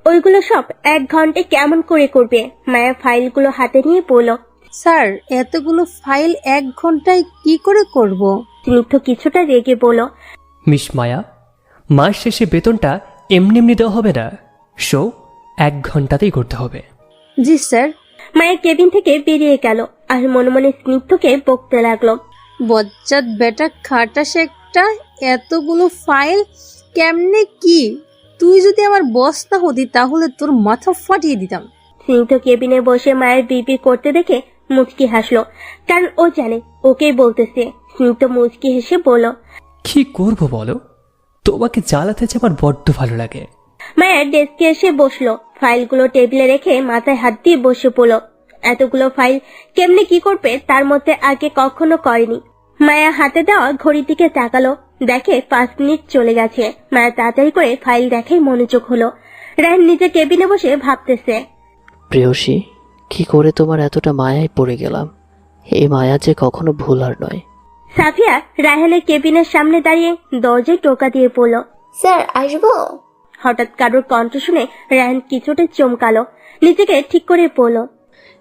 ওইগুলো সব 1 ঘন্টায় কেমন করে করবে? মায়া ফাইলগুলো হাতে নিয়ে পড়ল। স্যার, এতগুলো ফাইল 1 ঘন্টায় কি করে করব? স্নিগ্ধ কিছুটা রেগে বলল, মিস মায়া, মাস শেষে বেতনটা এমনি এমনি দেওয়া হবে না, শো 1 ঘন্টাতেই করতে হবে। জি স্যার। মায়ের কেবিন থেকে বেরিয়ে গেল আর মনে মনে স্নিগ্ধকে বকতে লাগলো। বজ্জাত বেটা খাটাস একটা, এতগুলো ফাইল কেমনে কি? তুই যদি আমার বস না হতি তাহলে তোর মাথা ফাটিয়ে দিতাম। স্নিগ্ধ কেবিনে বসে মায়ের বিপি করতে দেখে মুচকি হাসলো, কারণ ও জানে ওকেই বলতেছে। স্নিগ্ধ মুচকি হেসে বলল, কি করব বলো, তোমাকে জ্বালাতে যে আমার বড্ড ভালো লাগে। মায়ের ডেস্কে এসে বসলো, ফাইলগুলো টেবিলে রেখে মাথায় হাত দিয়ে বসে পড়ল। এতগুলো ফাইল কেমনে কি করবে তার মধ্যে আগে কখনো করেনি। মায়া হাতে দেওয়া ঘড়ির দিকে তাকালো, দেখে 5 মিনিট চলে গেছে। মায়া তাড়াতাড়ি করে ফাইল দেখে মনোযোগ হলো। রায়হান নিজে কেবিনে বসে ভাবতেছে, প্রেয়সী, কি করে তোমার এতটা মায়ায় পড়ে গেলাম? এই মায়া যে কখনো ভুলার নয়। সাফিয়া রায়হানের কেবিনের সামনে দাঁড়িয়ে দরজায় টোকা দিয়ে পড়ল। স্যার আসবো? হঠাৎ কারোর কণ্ঠ শুনে রায়হান কিছুটা চমকালো, নিজেকে ঠিক করে পড়ল।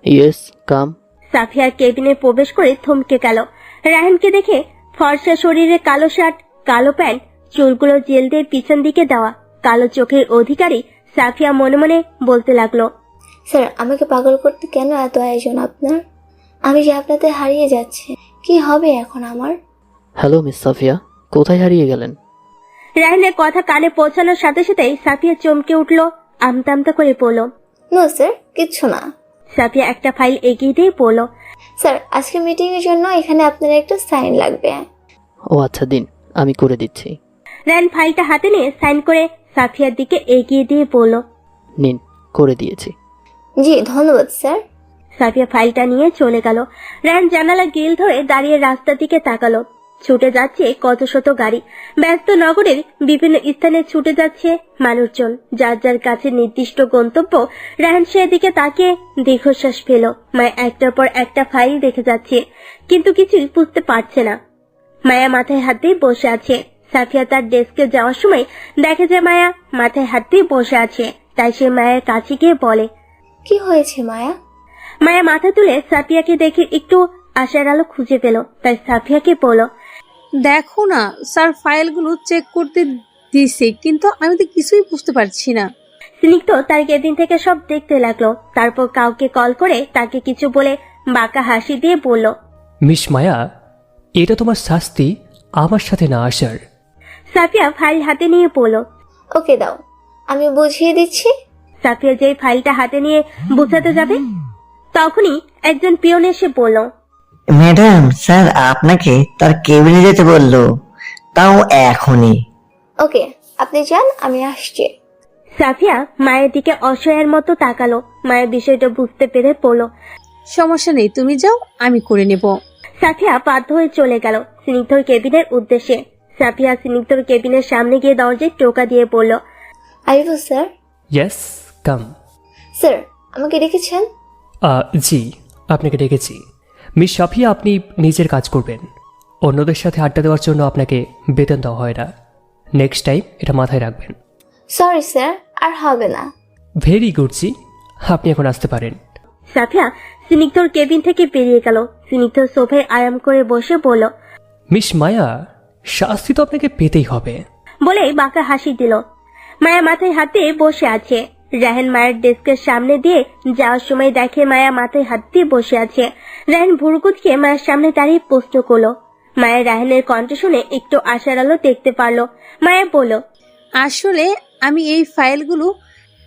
ইয়েস, কাম। সাফিয়া কেবিনে প্রবেশ করে থমকে গেল। রায়হানকে দেখে ফর্সা শরীরে কালো শার্ট, কালো প্যান্ট, চুলগুলো জেল দিয়ে পিছন দিকে দেওয়া, কালো চোখের অধিকারী সাফিয়া মনে মনে বলতে লাগলো, স্যার আমাকে পাগল করতে কেন এত আয়োজন আপনার? আমি যে আপনাদের হারিয়ে যাচ্ছি, কি হবে এখন আমার? হ্যালো মিস সাফিয়া, কোথায় হারিয়ে গেলেন? রায়হানের কথা কানে পৌঁছানোর সাথে সাথেই সাফিয়া চমকে উঠল, আমতা আমতা করে পড়ল। নো স্যার, কিচ্ছু না। সাফিয়া একটা ফাইল এগিয়ে দিয়ে পড়ল, স্যার আজকে মিটিং এর জন্য এখানে আপনার একটা সাইন লাগবে। ও আচ্ছা, দিন, আমি করে দিচ্ছি। রায়হান ফাইলটা হাতে নিয়ে সাইন করে সাফিয়ার দিকে এগিয়ে দিয়ে পড়ল, নিন, করে দিয়েছি। জি ধন্যবাদ স্যার। সাফিয়া ফাইলটা নিয়ে চলে গেল। রায়হান জানালা গ্রিল ধরে দাঁড়িয়ে রাস্তার দিকে তাকালো। ছুটে যাচ্ছে কত শত গাড়ি, ব্যস্ত নগরের বিভিন্ন স্থানে ছুটে যাচ্ছে মানুষজন, যার যার কাছে নির্দিষ্ট গন্তব্য। রায়হান সেদিকে তাকিয়ে দীর্ঘশ্বাস ফেল। মায়া একটার পর একটা ফাইল দেখে যাচ্ছে, কিন্তু কিছুই বুঝতে পারছে না। মায়া মাথায় হাত দিয়ে বসে আছে। সাফিয়া তার ডেস্কে যাওয়ার সময় দেখে যে মায়া মাথায় হাত দিয়ে বসে আছে, তাই সে মায়ের কাছে গিয়ে বলে, কি হয়েছে মায়া? মায়া মাথা তুলে সাফিয়াকে দেখে একটু আশার আলো খুঁজে পেল, তাই সাফিয়াকে বলল, দেখো না স্যার, ফাইলগুলো চেক করতে দিছে, কিন্তু আমি তো কিছুই বুঝতে পারছি না। স্নিগ্ধ তার কেবিন থেকে সব দেখতে লাগলো, তারপর কাউকে কল করে তাকে কিছু বলে বাঁকা হাসি দিয়ে বলল, মিস মায়া, এটা তোমার শাস্তি আমার সাথে না আসার। সাফিয়া ফাইল হাতে নিয়ে বলল, ওকে দাও, আমি বুঝিয়ে দিচ্ছি। সাফিয়া যেই ফাইলটা হাতে নিয়ে বুঝাতে যাবে, তখনই একজন পিয়ন এসে বলল, ম্যাডাম, স্যার আপনাকে তার কেবিনে যেতে বললো, তাও এখনই। ওকে, আপনি যান, আমি আসছি। সাফিয়া মায়ের দিকে অসহায়ের মতো তাকালো। মায়ের বিষয়টা বুঝতে পেরে পড়ল। সমস্যা নেই, তুমি যাও, আমি করে নেব। সাফিয়া বাধ্য হয়ে চলে গেল স্নিগ্ধর কেবিনের উদ্দেশ্যে। সাফিয়া স্নিগ্ধর কেবিনের সামনে গিয়ে দরজায় টোকা দিয়ে পড়ল। আরিফু স্যার। Yes, come. স্যার, আমাকে ডেকেছেন? জি, আপনাকে ডেকেছি। মিস সাফিয়া, আপনি নিজের কাজ করবেন। অন্যদের সাথে আড্ডা দেওয়ার জন্য আপনাকে বেতন দেওয়া হয় না। নেক্সট টাইম এটা মাথায় রাখবেন। সরি স্যার, আর হবে না। ভেরি গুড জি, আপনি এখন আসতে পারেন। সাফিয়া স্নিগ্ধর কেবিন থেকে বেরিয়ে গেল। স্নিগ্ধ সোফায় আরাম করে বসে বলল, মিস মায়া, শাস্তি তো আপনাকে পেতেই হবে। বলে বাঁকা হাসি দিল। মায়া মাথায় হাত দিয়ে বসে আছে। রাহেন মায়ের ডেস্কের সামনে দিয়ে যাওয়ার সময় দেখে মায়া মাথায় হাত দিয়ে বসে আছে। রাহেন ভুরুকুচকে মায়ের সামনে দাঁড়িয়ে প্রশ্ন করলো। মায়ের রাহেনের কণ্ঠ শুনে একটু আশার আলো দেখতে পারলো। মায়া বলল, আসলে আমি এই ফাইলগুলো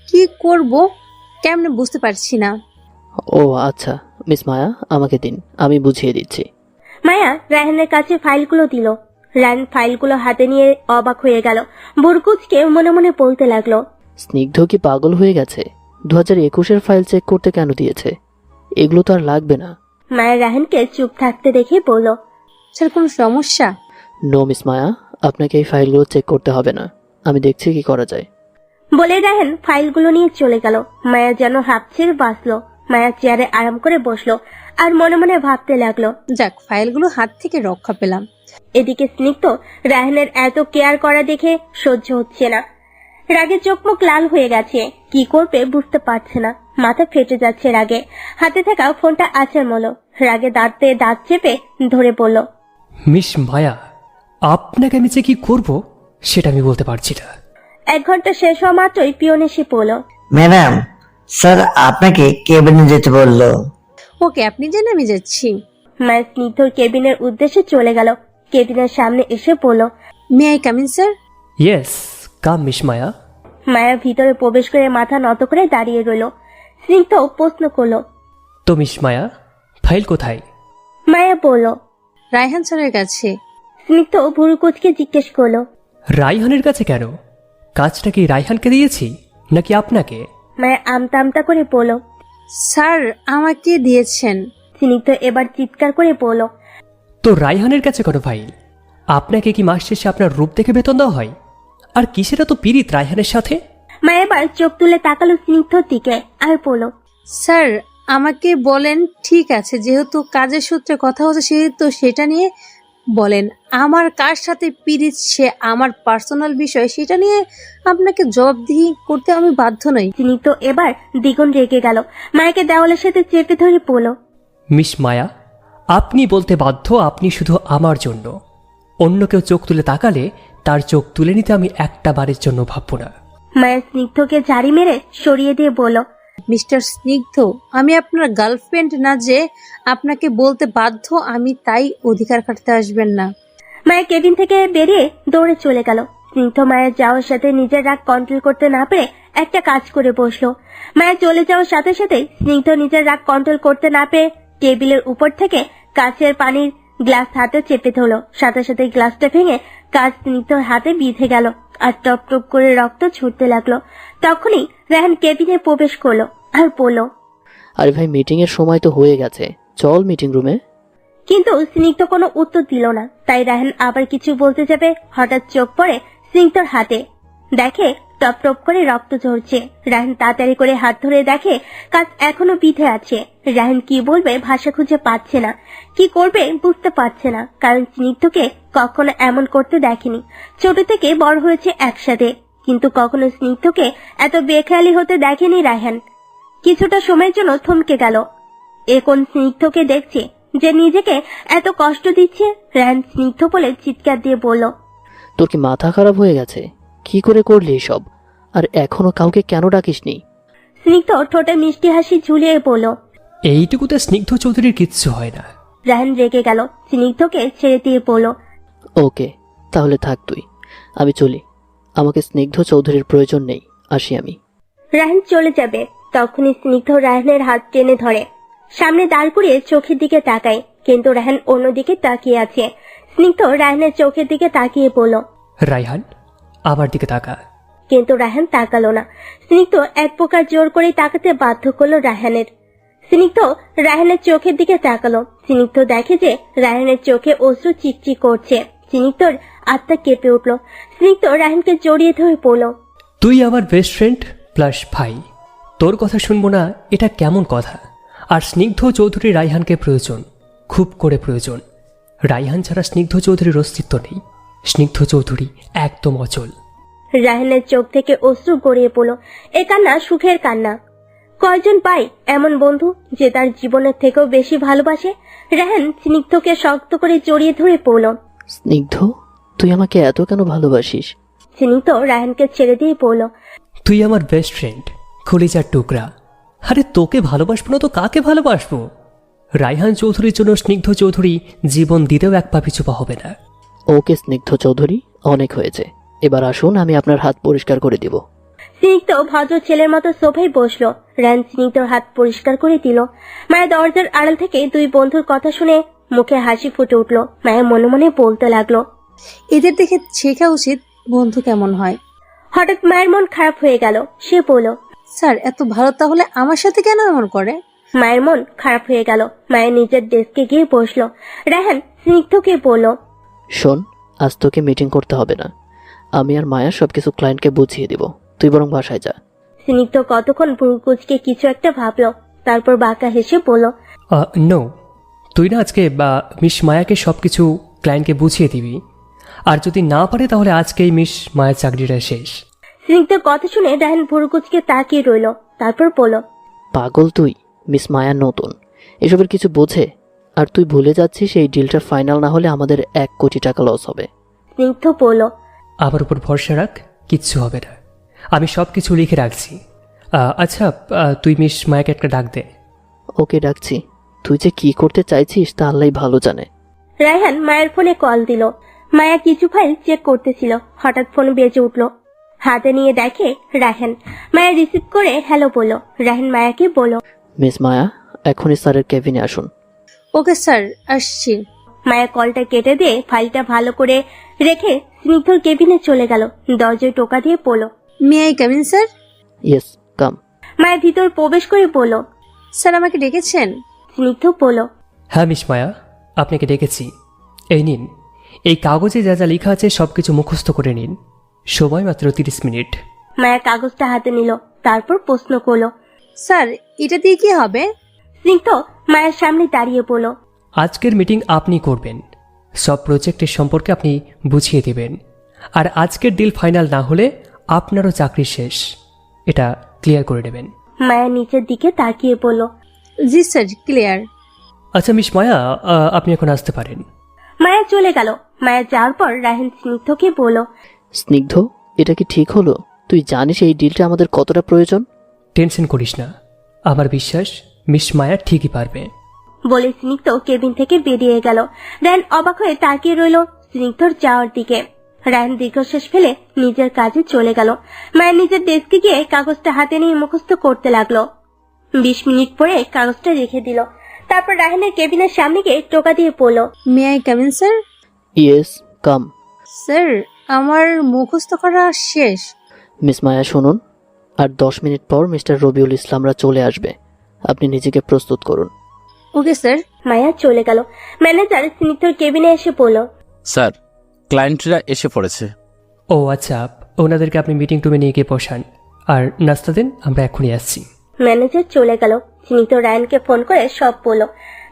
কি করব কেমনে বুঝতে পারছি না। ও আচ্ছা, মিস মায়া আমাকে দিন, আমি বুঝিয়ে দিচ্ছি। মায়া রাহেনের কাছে ফাইলগুলো দিল। রাহেন ফাইলগুলো হাতে নিয়ে অবাক হয়ে গেল। ভুরকুচকে মনে মনে বলতে লাগলো, স্নিগ্ধ কি পাগল হয়ে গেছে? 2021-এর ফাইল চেক করতে কেন দিয়েছে? এগুলো তো আর লাগবে না। মায়া রাহেনকে চুপ থাকতে দেখে বলল, স্যার কোনো সমস্যা? নো মিস মায়া, আপনাকে এই ফাইলগুলো চেক করতে হবে না, আমি দেখছি কি করা যায়। বলে রাহেন ফাইলগুলো নিয়ে চলে গেল। মায়া যেন হাঁপ ছেড়ে বাঁচলো। মায়া চেয়ারে আরাম করে বসলো আর মনে মনে ভাবতে লাগলো, যাক, ফাইলগুলো হাত থেকে রক্ষা পেলাম। এদিকে স্নিগ্ধ রাহেনের এত কেয়ার করা দেখে সহ্য হচ্ছে না। রাগে চোখ মুখ লাল হয়ে গেছে। কি করবে বুঝতে পারছে না। মাথা ফেটে যাচ্ছে রাগে। হাতে থাকা ফোনটা আছাড় মলো। রাগে দাঁতে দাঁত চেপে ধরে পড়ল, মিস মায়া, আপনাকে আমি যে কি করব সেটা আমি বলতে পারছি না। 1 ঘন্টা শেষ হওয়া মাত্রই পিয়ন এসে পড়ল। ম্যাডাম, স্যার আপনাকে কেবিনে যেতে বললো। ওকে, আপনি জান, আমি যাচ্ছি। মায়া স্নিগ্ধর কেবিনের উদ্দেশ্যে চলে গেল। কেবিনের সামনে এসে পড়ল। May I come in sir? Yes, come miss Maya. Maya ভিতরে প্রবেশ করে মাথা নত করে দাঁড়িয়ে রইল। স্নিগ্ধ প্রশ্ন করল, তো মিস মায়া, ফাইল কোথায়? মায়া বলল, রায়হান স্যারের কাছে। স্নিগ্ধ ভুরুকুচকে জিজ্ঞেস করলো, রায়হানের কাছে কেন? কাজটা কি রায়হানকে দিয়েছি নাকি আপনাকে? মায়া আমতা আমতা করে বলল, স্যার আমাকে দিয়েছেন। স্নিগ্ধ এবার চিৎকার করে বলল, তো রায়হানের কাছে কোনো ফাইল? আপনাকে কি মাস শেষে আপনার রূপ দেখে বেতন দেওয়া হয়? আর কিসেরা তো পীড়িত রায়হানের সাথে? মায়া এবার চোখ তুলে তাকালো স্নিগ্ধর দিকে আর বলল, স্যার আমাকে বলেন, ঠিক আছে, যেহেতু কাজের সূত্রে কথা হচ্ছে সেহেতু সেটা নিয়ে বলেন। আমার কার সাথে পিরিত সে আমার পার্সোনাল বিষয়, সেটা নিয়ে আপনাকে জবাবদিহি করতে আমি বাধ্য নই। স্নিগ্ধ এবার দ্বিগুণ রেগে গেল। মায়াকে দেওয়ালের সাথে চেপে ধরে বলল, মিস মায়া, আপনি বলতে বাধ্য আপনি শুধু আমার জন্য। অন্য কেউ চোখ তুলে তাকালে তার চোখ তুলে নিতে আমি একটা বারের জন্য ভাববো না। মায়া স্নিগ্ধকে ঝাড়ি মেরে সরিয়ে দিয়ে বলল, মিস্টার স্নিগ্ধ, আমি আপনার গার্লফ্রেন্ড না যে আপনাকে বলতে বাধ্য, আমি তাই অধিকার কাটতে আসবেন না। মায়া কেবিন থেকে বেরিয়ে দৌড়ে চলে গেল। স্নিগ্ধ মায়ের যাওয়ার সাথে নিজের রাগ কন্ট্রোল করতে না পেরে একটা কাজ করে বসলো। মায়া চলে যাওয়ার সাথে সাথে স্নিগ্ধ নিজের রাগ কন্ট্রোল করতে না পেরে টেবিলের উপর থেকে কাচের পানির গ্লাস হাতে চেপে ধরলো। সাথে সাথে গ্লাসটা ভেঙে কাচ স্নিগ্ধর হাতে বিঁধে গেল আর টপ টপ করে রক্ত ছুটতে লাগলো। তখনই রাহান কেবিনে প্রবেশ করলো আর বলল, আরে ভাই, মিটিং এর সময় তো হয়ে গেছে, চল মিটিং রুমে। কিন্তু স্নিগ্ধ কোনো উত্তর দিল না। তাই রাহান আবার কিছু বলতে যাবে, হঠাৎ চোখ পড়ে স্নিগ্ধর হাতে। দেখে টপ টপ করে রক্ত ঝরছে। রাহান তাড়াতাড়ি করে হাত ধরে দেখে কাজ এখনো বিঁধে আছে। রাহান কি বলবে ভাষা খুঁজে পাচ্ছে না, কি করবে বুঝতে পারছে না, কারণ স্নিগ্ধকে কখনো এমন করতে দেখেনি। ছোট থেকে বড় হয়েছে একসাথে, কিন্তু কখনো স্নিগ্ধকে এত বেখেয়ালি হতে দেখেনি রাহান। কিছুটা সময়ের জন্য থমকে গেল। এখন স্নিগ্ধকে দেখছে যে নিজেকে এত কষ্ট দিচ্ছে। রাহান স্নিগ্ধ বলে চিৎকার দিয়ে বলল, তোর কি মাথা খারাপ হয়ে গেছে? কি করে করলি এসব? আর এখনো কাউকে কেন ডাকিসনি? স্নিগ্ধ ঠোঁটে মিষ্টি হাসি ঝুলিয়ে বলল, এইটুকুতে স্নিগ্ধ চৌধুরীর কিচ্ছু হয় না। রাহান রেগে গেল, স্নিগ্ধকে ছেড়ে দিয়ে বলল, ওকে, তাহলে থাক তুই, আমি চলি। আমাকে স্নিগ্ধ চৌধুরীর প্রয়োজন নেই, আসি আমি। রাহান চলে যাবে। তখনই স্নিগ্ধ রাহানের হাত টেনে ধরে, সামনে দাঁড় করিয়ে চোখের দিকে তাকায়। কিন্তু রায়হান অন্যদিকে তাকিয়ে আছে। স্নিগ্ধ রায়হানের চোখের দিকে তাকিয়ে বলল, রায়হান আমার দিকে তাকা। কিন্তু রায়হান তাকালো না। স্নিগ্ধ এক প্রকার জোর করে তাকাতে বাধ্য করলো রায়হানের। স্নিগ্ধ রায়হানের চোখের দিকে তাকালো। স্নিগ্ধ দেখে যে রায়হানের চোখে অশ্রু চিকচিক করছে। স্নিগ্ধর আত্মা কেঁপে উঠল। স্নিগ্ধ রায়হানকে জড়িয়ে ধরে পড়ল। তুই আমার বেস্ট ফ্রেন্ড প্লাস ভাই, তোর কথা শুনবো না এটা কেমন কথা? আর স্নিগ্ধ চৌধুরী রায়হানকে প্রয়োজন, খুব করে প্রয়োজন। রায়হান ছাড়া স্নিগ্ধ চৌধুরীর অস্তিত্ব নেই। স্নিগ্ধ চৌধুরী একদম অচল। রায়হানের চোখ থেকে অশ্রু গড়িয়ে পড়ল। এ কান্না সুখের কান্না। কয়জন পায় এমন বন্ধু যে তার জীবনের থেকেও বেশি ভালোবাসে? রায়হান স্নিগ্ধকে শক্ত করে জড়িয়ে ধরে পড়ল। স্নিগ্ধ, তুই আমাকে এত কেন ভালোবাসিস? স্নিগ্ধ রায়হানকে ছেড়ে দিয়ে পড়ল। তুই আমার বেস্ট ফ্রেন্ড, কলিজার টুকরা। আরে তোকে ভালোবাসবো না তো কাকে ভালোবাসবো? রায়হান চৌধুরীর জন্য স্নিগ্ধ চৌধুরী জীবন দিতেও এক পা পিছু পা হবে না। ওকে স্নিগ্ধ চৌধুরী, অনেক হয়েছে। এবার আসুন, আমি আপনার হাত পরিষ্কার করে দিব। স্নিগ্ধ ভদ্র ছেলের মতো সোফায় বসলো। রায়হান স্নিগ্ধর হাত পরিষ্কার করে দিল। মায়া দরজার আড়াল থেকে দুই বন্ধুর কথা শুনে মুখে হাসি ফুটে উঠল। মায়া মনে মনে বলতে লাগলো, এদের দেখে শেখা উচিত বন্ধু কেমন হয়। হঠাৎ মায়ের মন খারাপ হয়ে গেল। সে বলল, স্যার এত ভালো তাহলে আমার সাথে কেন এমন করে? মায়ের মন খারাপ হয়ে গেল। মায়ের নিজের ডেস্কে গিয়ে বসলো। রায়হান স্নিগ্ধকে বলল, শোন, আজ তোকে মিটিং করতে হবে না। আমি আর মায়া সবকিছু ক্লায়েন্টকে বুঝিয়ে দিব। তুই বরং বাসায় যা। স্নিগ্ধ কতক্ষণ ভ্রুকুচকে কিছু একটা ভাবলো, তারপর বাঁকা হেসে বলল, নো, তুই না আজকে মিস মায়াকে সবকিছু ক্লায়েন্টকে বুঝিয়ে দিবি। আর যদি না পারে তাহলে আজকেই মিস মায়ার চাকরিটা শেষ। স্নিগ্ধর কথা শুনে রায়হান ভ্রুকুচকে তাকিয়ে রইল। তারপর বলল, পাগল তুই? মিস মায়া নতুন, এসবের কিছু বোঝে। আর তুই ভুলে যাচ্ছিস এই ডিলটা ফাইনাল না হলে আমাদের 1 কোটি টাকা লস হবে। স্নিগ্ধ বলল, আমার উপর ভরসা রাখ, কিচ্ছু হবে না। আমি সব কিছু লিখে রাখছি। আচ্ছা, তুই মিস মায়াকে একটা ডাক দে। ওকে ডাকছি। তুই যে কি করতে চাইছিস তা আল্লাহই ভালো জানে। রায়হান মায়ের ফোনে কল দিল। মায়া কিছু ফাইল চেক করতেছিল। হঠাৎ ফোন বেজে উঠল। হাতে নিয়ে দেখে রায়হান। মায়া রিসিভ করে হ্যালো বলল। রায়হান মায়াকে বলল, মিস মায়া, এখনই স্যারের কেবিনে আসুন। ওকে স্যার, আসছি। মায়া কলটা কেটে দিয়ে ফাইলটা ভালো করে রেখে স্নিগ্ধর কেবিনে চলে গেল। দরজায় টোকা দিয়ে পড়ল, may I come in sir? Yes, come. Maya ভিতর প্রবেশ করে বলল, স্যার আমাকে ডেকেছেন? স্নিগ্ধ বলল, হ্যাঁ মিস মায়া, আপনাকে ডেকেছি। এই নিন, এই কাগজে যা যা লেখা আছে সবকিছু মুখস্থ করে নিন। সময় মাত্র 30 মিনিট। মায়া কাগজটা হাতে নিল। তারপর প্রশ্ন করল, স্যার এটা দিয়ে কি হবে? স্নিগ্ধ মায়ের সামনে দাঁড়িয়ে বলল, আজকের মিটিং আপনি করবেন। সব প্রজেক্টের সম্পর্কে আপনি বুঝিয়ে দেবেন। আর আজকের ডিল ফাইনাল না হলে আপনারও চাকরি শেষ, এটা ক্লিয়ার করে নেবেন। মায়া নিচের দিকে তাকিয়ে বলল, জি স্যার, ক্লিয়ার। আচ্ছা মিস মায়া, আপনি এখন আসতে পারেন। মায়া চলে গেল। মায়া যাওয়ার পর রায়হান স্নিগ্ধকে বলল, স্নিগ্ধ, এটা কি ঠিক হলো? তুই জানিস এই ডিলটা আমাদের কতটা প্রয়োজন? টেনশন করিস না, আমার বিশ্বাস মিস মায়া ঠিকই পারবে। বলে স্নিগ্ধ কেবিন থেকে বেরিয়ে গেল। রায়হান অবাক হয়ে তাকিয়ে রইল স্নিগ্ধর যাওয়ার দিকে। রায়হান দীর্ঘশ্বাস ফেলে নিজের কাজে চলে গেল। মায়ের নিজের ডেস্কে গিয়ে কাগজটা হাতে নিয়ে মুখস্থ করতে লাগলো। 20 মিনিট পরে কাগজটা রেখে দিল। তারপর রায়হানের কেবিনের সামনে গিয়ে টোকা দিয়ে পড়ল, may I come in sir? Yes, come. Sir আমার মুখস্থ করা শেষ। মিস মায়া শুনুন, আর 10 মিনিট পর মিস্টার রবিউল ইসলামরা চলে আসবে। আপনি নিজেকে প্রস্তুত করুন। Okay sir. মায়া চলে গেল। ম্যানেজার স্নিগ্ধর কেবিনে এসে বলল, স্যার, ক্লায়েন্টরা এসে পড়েছে। ও আচ্ছা, ওনাদেরকে আপনি মিটিং রুমে নিয়ে গিয়ে বসান আর নাস্তা দিন, আমরা এখনই আসছি। ম্যানেজার চলে গেল। স্নিগ্ধ রায়হানকে ফোন করে সব বলল।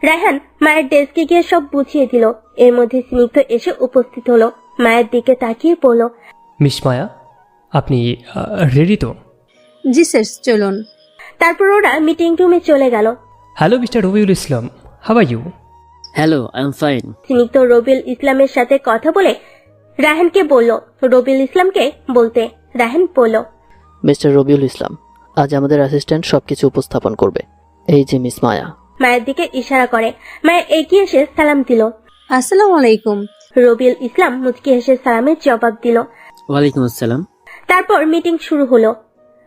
রায়হান মায়ের ডেস্কে গিয়ে সব বুঝিয়ে দিল। এর মধ্যে স্নিগ্ধ এসে উপস্থিত হলো। মায়ের দিকে তাকিয়ে বলল, মিস মায়া, আপনি রেডি তো? জি স্যার, চলুন। তারপর ওরা মিটিং রুমে চলে গেল। Hello mister Rabiul Islam, how are you? Hello, I am fine. Snigdha Rabiul ইসলামের সাথে কথা বলে রায়হানকে বলল রবিউল ইসলামকে বলতে। রায়হান বলল, মিস্টার রবিউল ইসলাম, আজ আমাদের অ্যাসিস্ট্যান্ট সবকিছু উপস্থাপন করবে। এই যে মিস মায়া। মায়ের দিকে ইশারা করে। মায়া এগিয়ে এসে সালাম দিল। আসসালামু আলাইকুম। রবিউল ইসলাম মুচকি হেসে সালামের জবাব দিল। ওয়ালাইকুম আসসালাম। তারপর মিটিং শুরু হলো।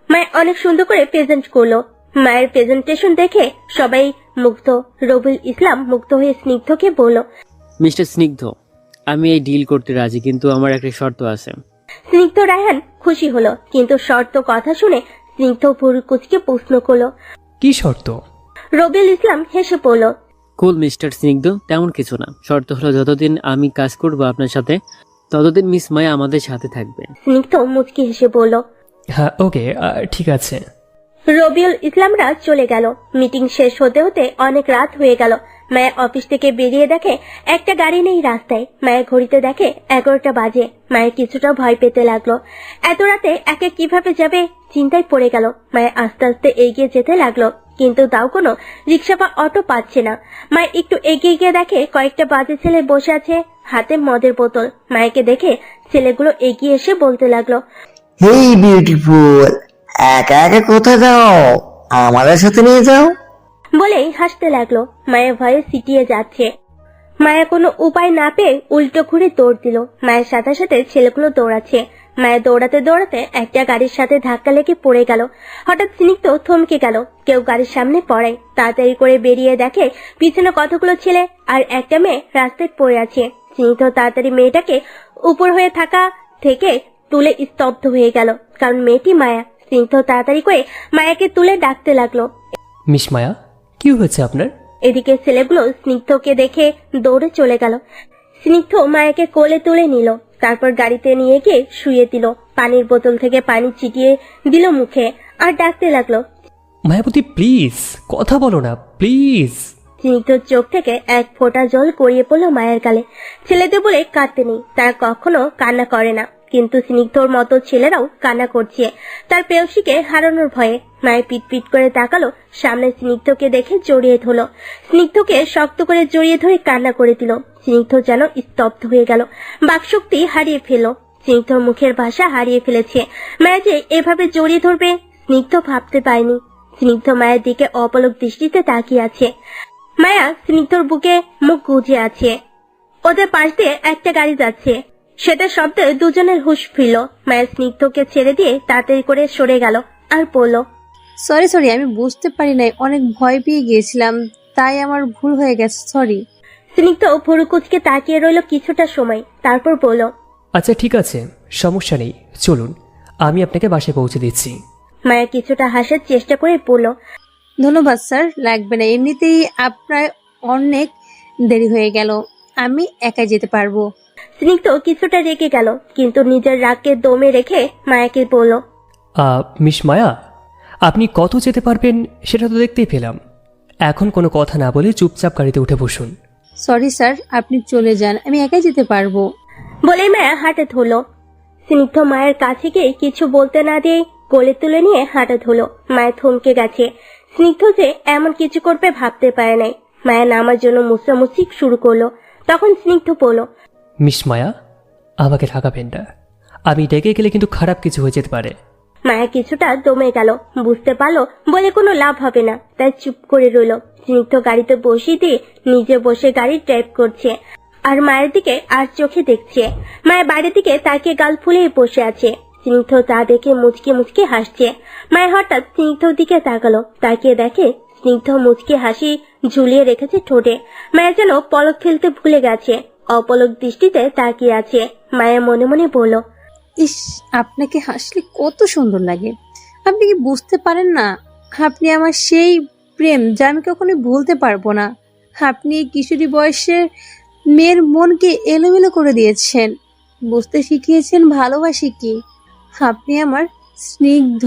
মায়া অনেক সুন্দর করে প্রেজেন্ট করলো। মায়ের প্রেজেন্টেশন দেখে সবাই মুগ্ধ। রবিউল ইসলাম মুগ্ধ হয়ে স্নিগ্ধকে বলল, মিস্টার স্নিগ্ধ, আমি এই ডিল করতে রাজি, কিন্তু আমার একটা শর্ত আছে। স্নিগ্ধ রায়হান খুশি হলো, কিন্তু শর্ত কথা শুনে স্নিগ্ধ ভুরু কুচকে প্রশ্ন করলো, কি শর্ত? রবিউল ইসলাম হেসে পড়ল, কুল মিস্টার স্নিগ্ধ, তেমন কিছু না। শর্ত হলো যতদিন আমি কাজ করব আপনার সাথে, ততদিন মিস মায়া আমাদের সাথে থাকবে। স্নিগ্ধ মুচকি হেসে বলল, হ্যাঁ ওকে, ঠিক আছে। রবিউল ইসলামরা চলে গেল। মিটিং শেষ হতে হতে অনেক রাত হয়ে গেল। মায়া অফিস থেকে বেরিয়ে দেখে একটা গাড়ি নেই রাস্তায়। মায়া ঘড়িতে দেখে 11টা বাজে। মায়ের কিছুটা ভয় পেতে লাগলো। এত রাতে একে কিভাবে যাবে চিন্তায় পড়ে গেল। মায়া আস্তে আস্তে এগিয়ে যেতে লাগলো, কিন্তু তাও কোনো রিক্সা বা অটো পাচ্ছে না। মায়া একটু এগিয়ে গিয়ে দেখে কয়েকটা বাজে ছেলে বসে আছে, হাতে মদের বোতল। মায়াকে দেখে ছেলেগুলো এগিয়ে এসে বলতে লাগলো, হেই বিউটিফুল, একা একা কোথায় যাও? আমাদের সাথে নিয়ে যাও। বলেই হাসতে লাগলো। মায়া ভয়ে সিটিয়ে যাচ্ছে। মায়া কোনো উপায় না পেয়ে উল্টো ঘুরে দৌড় দিল। মায়ের সাথে সাথে ছেলেগুলো দৌড়াচ্ছে। মায়া দৌড়াতে দৌড়াতে একটা গাড়ির সাথে ধাক্কা লেগে পড়ে গেল। হঠাৎ স্নিগ্ধ থমকে গেল। কেউ গাড়ির সামনে পড়ায়। তাড়াতাড়ি করে বেরিয়ে দেখে পিছনে কতগুলো ছেলে আর একটা মেয়ে রাস্তায় পড়ে আছে। স্নিগ্ধ তাড়াতাড়ি মেয়েটাকে উপর হয়ে থাকা থেকে তুলে স্তব্ধ হয়ে গেল, কারণ মেয়েটি মায়া। স্নিগ্ধ তাড়াতাড়ি করে মায়াকে তুলে ডাকতে লাগলো, মিস মায়া, কি হয়েছে আপনার? এদিকে ছেলেগুলো স্নিগ্ধকে দেখে দৌড়ে চলে গেল। স্নিগ্ধ মায়াকে কোলে তুলে নিল, তারপর গাড়িতে নিয়ে গিয়ে শুয়ে দিল। পানির বোতল থেকে পানি ছিটিয়ে দিল মুখে আর ডাকতে লাগলো, মায়াবতী প্লিজ কথা বলো না প্লিজ। স্নিগ্ধর চোখ থেকে এক ফোঁটা জল গড়িয়ে পড়লো মায়ের গালে। ছেলেদের বলে কাঁদতে নেই, তারা কখনো কান্না করে না, কিন্তু স্নিগ্ধর মতো ছেলেরাও কান্না করছে তার প্রেয়সীকে হারানোর ভয়ে। মায়ের পিট পিট করে তাকালো, সামনে স্নিগ্ধকে দেখে জড়িয়ে ধরলো। স্নিগ্ধকে শক্ত করে জড়িয়ে ধরে কান্না করে দিল। স্নিগ্ধ যেন স্তব্ধ হয়ে গেল, বাকশক্তি হারিয়ে ফেলল। স্নিগ্ধর মুখের ভাষা হারিয়ে ফেলেছে। মায়া যে এভাবে জড়িয়ে ধরবে স্নিগ্ধ ভাবতে পারেনি। স্নিগ্ধ মায়ের দিকে অপলক দৃষ্টিতে তাকিয়ে আছে। মায়া স্নিগ্ধর বুকে মুখ গুজে আছে। ওদের পাশ দিয়ে একটা গাড়ি যাচ্ছে, সেটা শব্দে দুজনের হুঁশ ফিরল। মায়ের স্নিগ্ধকে ছেড়ে দিয়ে তাড়াতাড়ি করে সরে গেল আর বলল, সরি, আমি বুঝতে পারি নাই, অনেক ভয় পেয়ে গিয়েছিলাম, তাই আমার ভুল হয়ে গেছে, সরি। স্নিগ্ধ ভুরু কুচকে তাকিয়ে রইল কিছুটা সময়, তারপর বলল, আচ্ছা ঠিক আছে, সমস্যা নেই, চলুন আমি আপনাকে বাসায় পৌঁছে দিচ্ছি। মায়া কিছুটা হাসার চেষ্টা করে বলল, ধন্যবাদ স্যার, লাগবে না, এমনিতেই আপনার অনেক দেরি হয়ে গেল, আমি একাই যেতে পারবো। স্নিগ্ধ কিছুটা রেগে গেল, কিন্তু নিজের রাগকে দমে রেখে মায়াকে বলল, মিস মায়া, আপনি কত যেতে পারবেন সেটা তো দেখতেই পেলাম। এখন কোনো কথা না বলে চুপচাপ গাড়িতে উঠে বসুন। সরি স্যার, আপনি চলে যান, আমি একাই যেতে পারবো। বলে মায়া হাঁটে ধরল। স্নিগ্ধ মায়ের কাছে গিয়ে কিছু বলতে না দিয়ে কোলে তুলে নিয়ে হাঁটে ধরল। মায়া থমকে গেছে। স্নিগ্ধ যে এমন কিছু করবে ভাবতে পারে নাই। মায়া নামার জন্য মুছামুছি শুরু করলো। তখন স্নিগ্ধ বলল, মিস মায়া, আমাকে ঠকাবেন না, আমি ডেকে গেলে কিন্তু খারাপ কিছু হয়ে যেতে পারে। মায়া কিছুটা দমে গেল, বুঝতে পারলো বলে কোনো লাভ হবে না, তাই চুপ করে রইল। স্নিগ্ধ গাড়িতে বসিয়ে দিয়ে নিজে বসে গাড়ি ড্রাইভ করছে আর মায়ের দিকে আর চোখে দেখছে। মায়ের বাইরের দিকে তাকিয়ে গাল ফুলিয়ে বসে আছে। স্নিগ্ধ তা দেখে মুচকে মুচকে হাসছে। মায়ের হঠাৎ স্নিগ্ধর দিকে তাকালো, তাকিয়ে দেখে স্নিগ্ধ মুচকে হাসি ঝুলিয়ে রেখেছে ঠোঁটে। মায়া যেন পলক ফেলতে ভুলে গেছে, অপলক দৃষ্টিতে তাকিয়ে আছে। মায়া মনে মনে বলল, ইস, আপনাকে হাসলে কত সুন্দর লাগে, আপনি কি বুঝতে পারেন না? আপনি আমার সেই প্রেম যা আমি কখনোই ভুলতে পারবো না। আপনি কিশোরী বয়সের মেয়ের মনকে এলোমেলো করে দিয়েছেন, বুঝতে শিখিয়েছেন ভালোবাসি কি। আপনি আমার স্নিগ্ধ,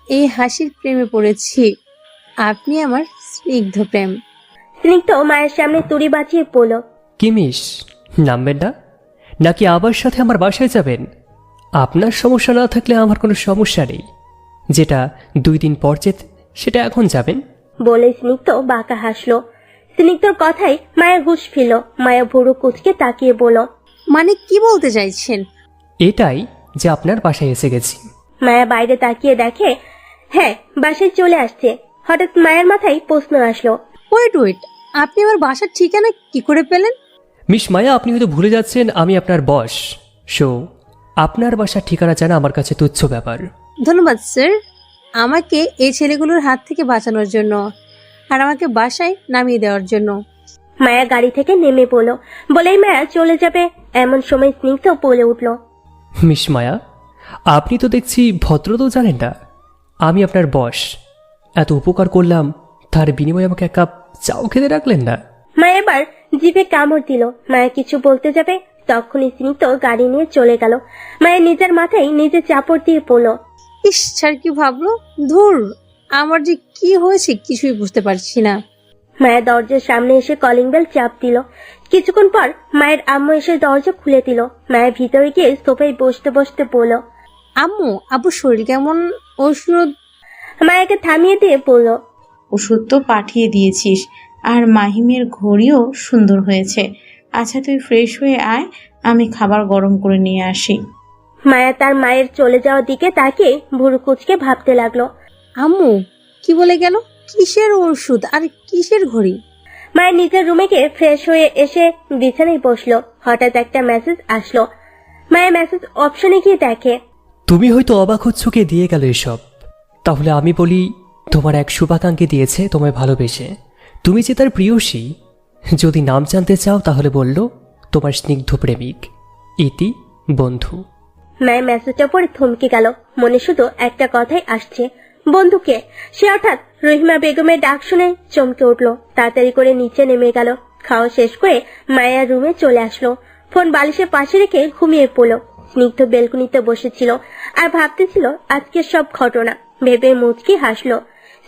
এই হাসির প্রেমে পড়েছি, আপনি আমার স্নিগ্ধ প্রেম। স্নিগ্ধ মায়ের সামনে তুড়ি বাঁচিয়ে পড়ল, কি মিস, নামবেন না নাকি আবার সাথে আমার বাসায় যাবেন? আপনার সমস্যা না থাকলে আমার কোনো সমস্যা নেই, যেটা 2 দিন পর সেটা এখন যাবেন। বলে স্নিগ্ধ বাঁকা হাসলো। স্নিগ্ধর কথাই মায়ের হুঁশ ফিরল। মায়া ভুরু কুচকে তাকিয়ে বলল, মানে কি বলতে চাইছেন? এটাই যে আপনার বাসায় এসে গেছি। মায়া বাইরে তাকিয়ে দেখে হ্যাঁ বাসায় চলে আসছে। হঠাৎ মায়ের মাথায় প্রশ্ন আসলো, ওয়েট, আপনি আমার বাসার ঠিকানা কি করে পেলেন? মিস মায়া, আপনি হয়তো ভুলে যাচ্ছেন আমি আপনার বস, সো আপনার বাসার ঠিকানা জানা আমার কাছে তুচ্ছ ব্যাপার। ধন্যবাদ স্যার, আমাকে এই ছেলেগুলোর হাত থেকে বাঁচানোর জন্য আর আমাকে বাসায় নামিয়ে দেওয়ার জন্য। মায়া গাড়ি থেকে নেমে পড়ল। বলেই মায়া চলে যাবে এমন সময় স্নিগ্ধ বলে উঠল, মিস মায়া, আপনি তো দেখছি ভদ্রতাও জানেন না। আমি আপনার বস, এত উপকার করলাম, তার বিনিময়ে আমাকে এক কাপ চাও খেতে রাখলেন না। মায়া এবার জিভে কামড় দিল। মায়া কিছু বলতে যাবে, তখনই স্নিগ্ধ গাড়ি নিয়ে চলে গেল। মায়া নিজের মাথায় নিজে চাপড় দিয়ে পড়ল। ইস, ছাড় কি ভাবলো, ধুর, আমার যে কি হয়েছে কিছুই বুঝতে পারছি না। মায়া দরজার সামনে এসে কলিং বেল চাপ দিল। কিছুক্ষণ পর মায়ের আম্মু এসে দরজা খুলে দিল। মায়ের ভিতরে গিয়ে সোফায় বসতে বসতে বলল, আম্মু, আব্বু শরীর কেমন? ওষুধ? মায়াকে থামিয়ে দিয়ে বলল, ওষুধ তো পাঠিয়ে দিয়েছিস, আর মাহিমের ঘড়িও সুন্দর হয়েছে। আচ্ছা তুই ফ্রেশ হয়ে আয়, আমি খাবার গরম করে নিয়ে আসি। মায়া তার মায়ের চলে যাওয়ার দিকে তাকিয়ে ভুরু কুচকে ভাবতে লাগলো। আম্মু কি বলে গেল? কিসের ওষুধ আর কিসের ঘড়ি? মায়া নিজের রুমে গিয়ে ফ্রেশ হয়ে এসে বিছানায় বসলো। হঠাৎ একটা মেসেজ আসলো। মায়া মেসেজ অপশনে গিয়ে দেখে, তুমি হয়তো অবাক হচ্ছ কে দিয়ে গেল এসব। তাহলে আমি বলি, তোমার এক শুভাকাঙ্ক্ষী দিয়েছে তোমায় ভালোবেসে। তুমি যে তার প্রিয়সী। যদি নাম জানতে চাও তাহলে বলল, তোমার স্নিগ্ধ প্রেমিক ইতি বন্ধু। মায়া মেসেজটা পড়ে থমকে গেল। মনে শুধু একটা কথাই আসছে, বন্ধুকে। সে হঠাৎ রহিমা বেগমের ডাক শুনে চমকে উঠলো। তাড়াতাড়ি করে নিচে নেমে গেল। খাওয়া শেষ করে মায়া রুমে চলে আসলো। ফোন বালিশের পাশে রেখে ঘুমিয়ে পড়লো। স্নিগ্ধ বেলকুনিতে বসেছিল আর ভাবতেছিল আজকের সব ঘটনা। ভেবে মুচকি হাসলো।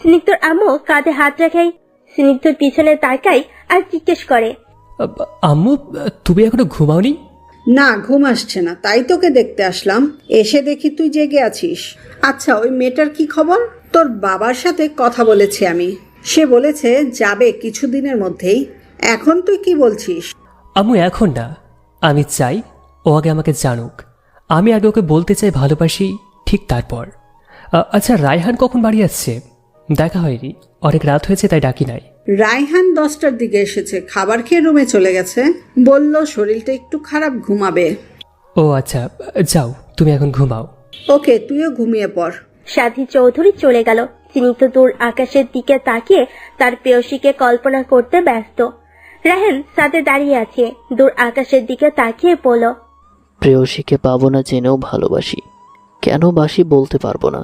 স্নিগ্ধর আম্মু কাঁধে হাত রাখাই স্নিগ্ধর পিছনে তাকাই আর জিজ্ঞেস করে, আম্মু, তুমি এখনো ঘুমাওনি? না, ঘুম আসছে না, তাই তোকে দেখতে আসলাম। এসে দেখি তুই জেগে আছিস। আচ্ছা, ওই মেয়েটার কি খবর? তোর বাবার সাথে কথা বলেছি আমি, সে বলেছে যাবে কিছুদিনের মধ্যেই। এখন তুই কি বলছিস? আম্মু, এখন না, আমি চাই ও আগে আমাকে জানুক। আমি আগে ওকে বলতে চাই ভালোবাসি, ঠিক তারপর। আচ্ছা, রায়হান কখন বাড়ি আসছে? দেখা হয়নি, অনেক রাত হয়েছে তাই ডাকি নাই। রায়হান 10টার দিকে এসেছে, খাবার খেয়ে রুমে চলে গেছে। বলল শরীরটা একটু খারাপ, ঘুমাবে। ও আচ্ছা, যাও তুমি এখন ঘুমাও। ওকে, তুইও ঘুমিয়ে পড়। সাথী চৌধুরী চলে গেল। স্নিগ্ধ দূর আকাশের দিকে তাকিয়ে তার প্রেয়সীকে কল্পনা করতে ব্যস্ত। রায়হান সাথে দাঁড়িয়ে আছে, দূর আকাশের দিকে তাকিয়ে বলল, প্রেয়সীকে পাবো না জেনেও ভালোবাসি। কেন বাসি বলতে পারবো না।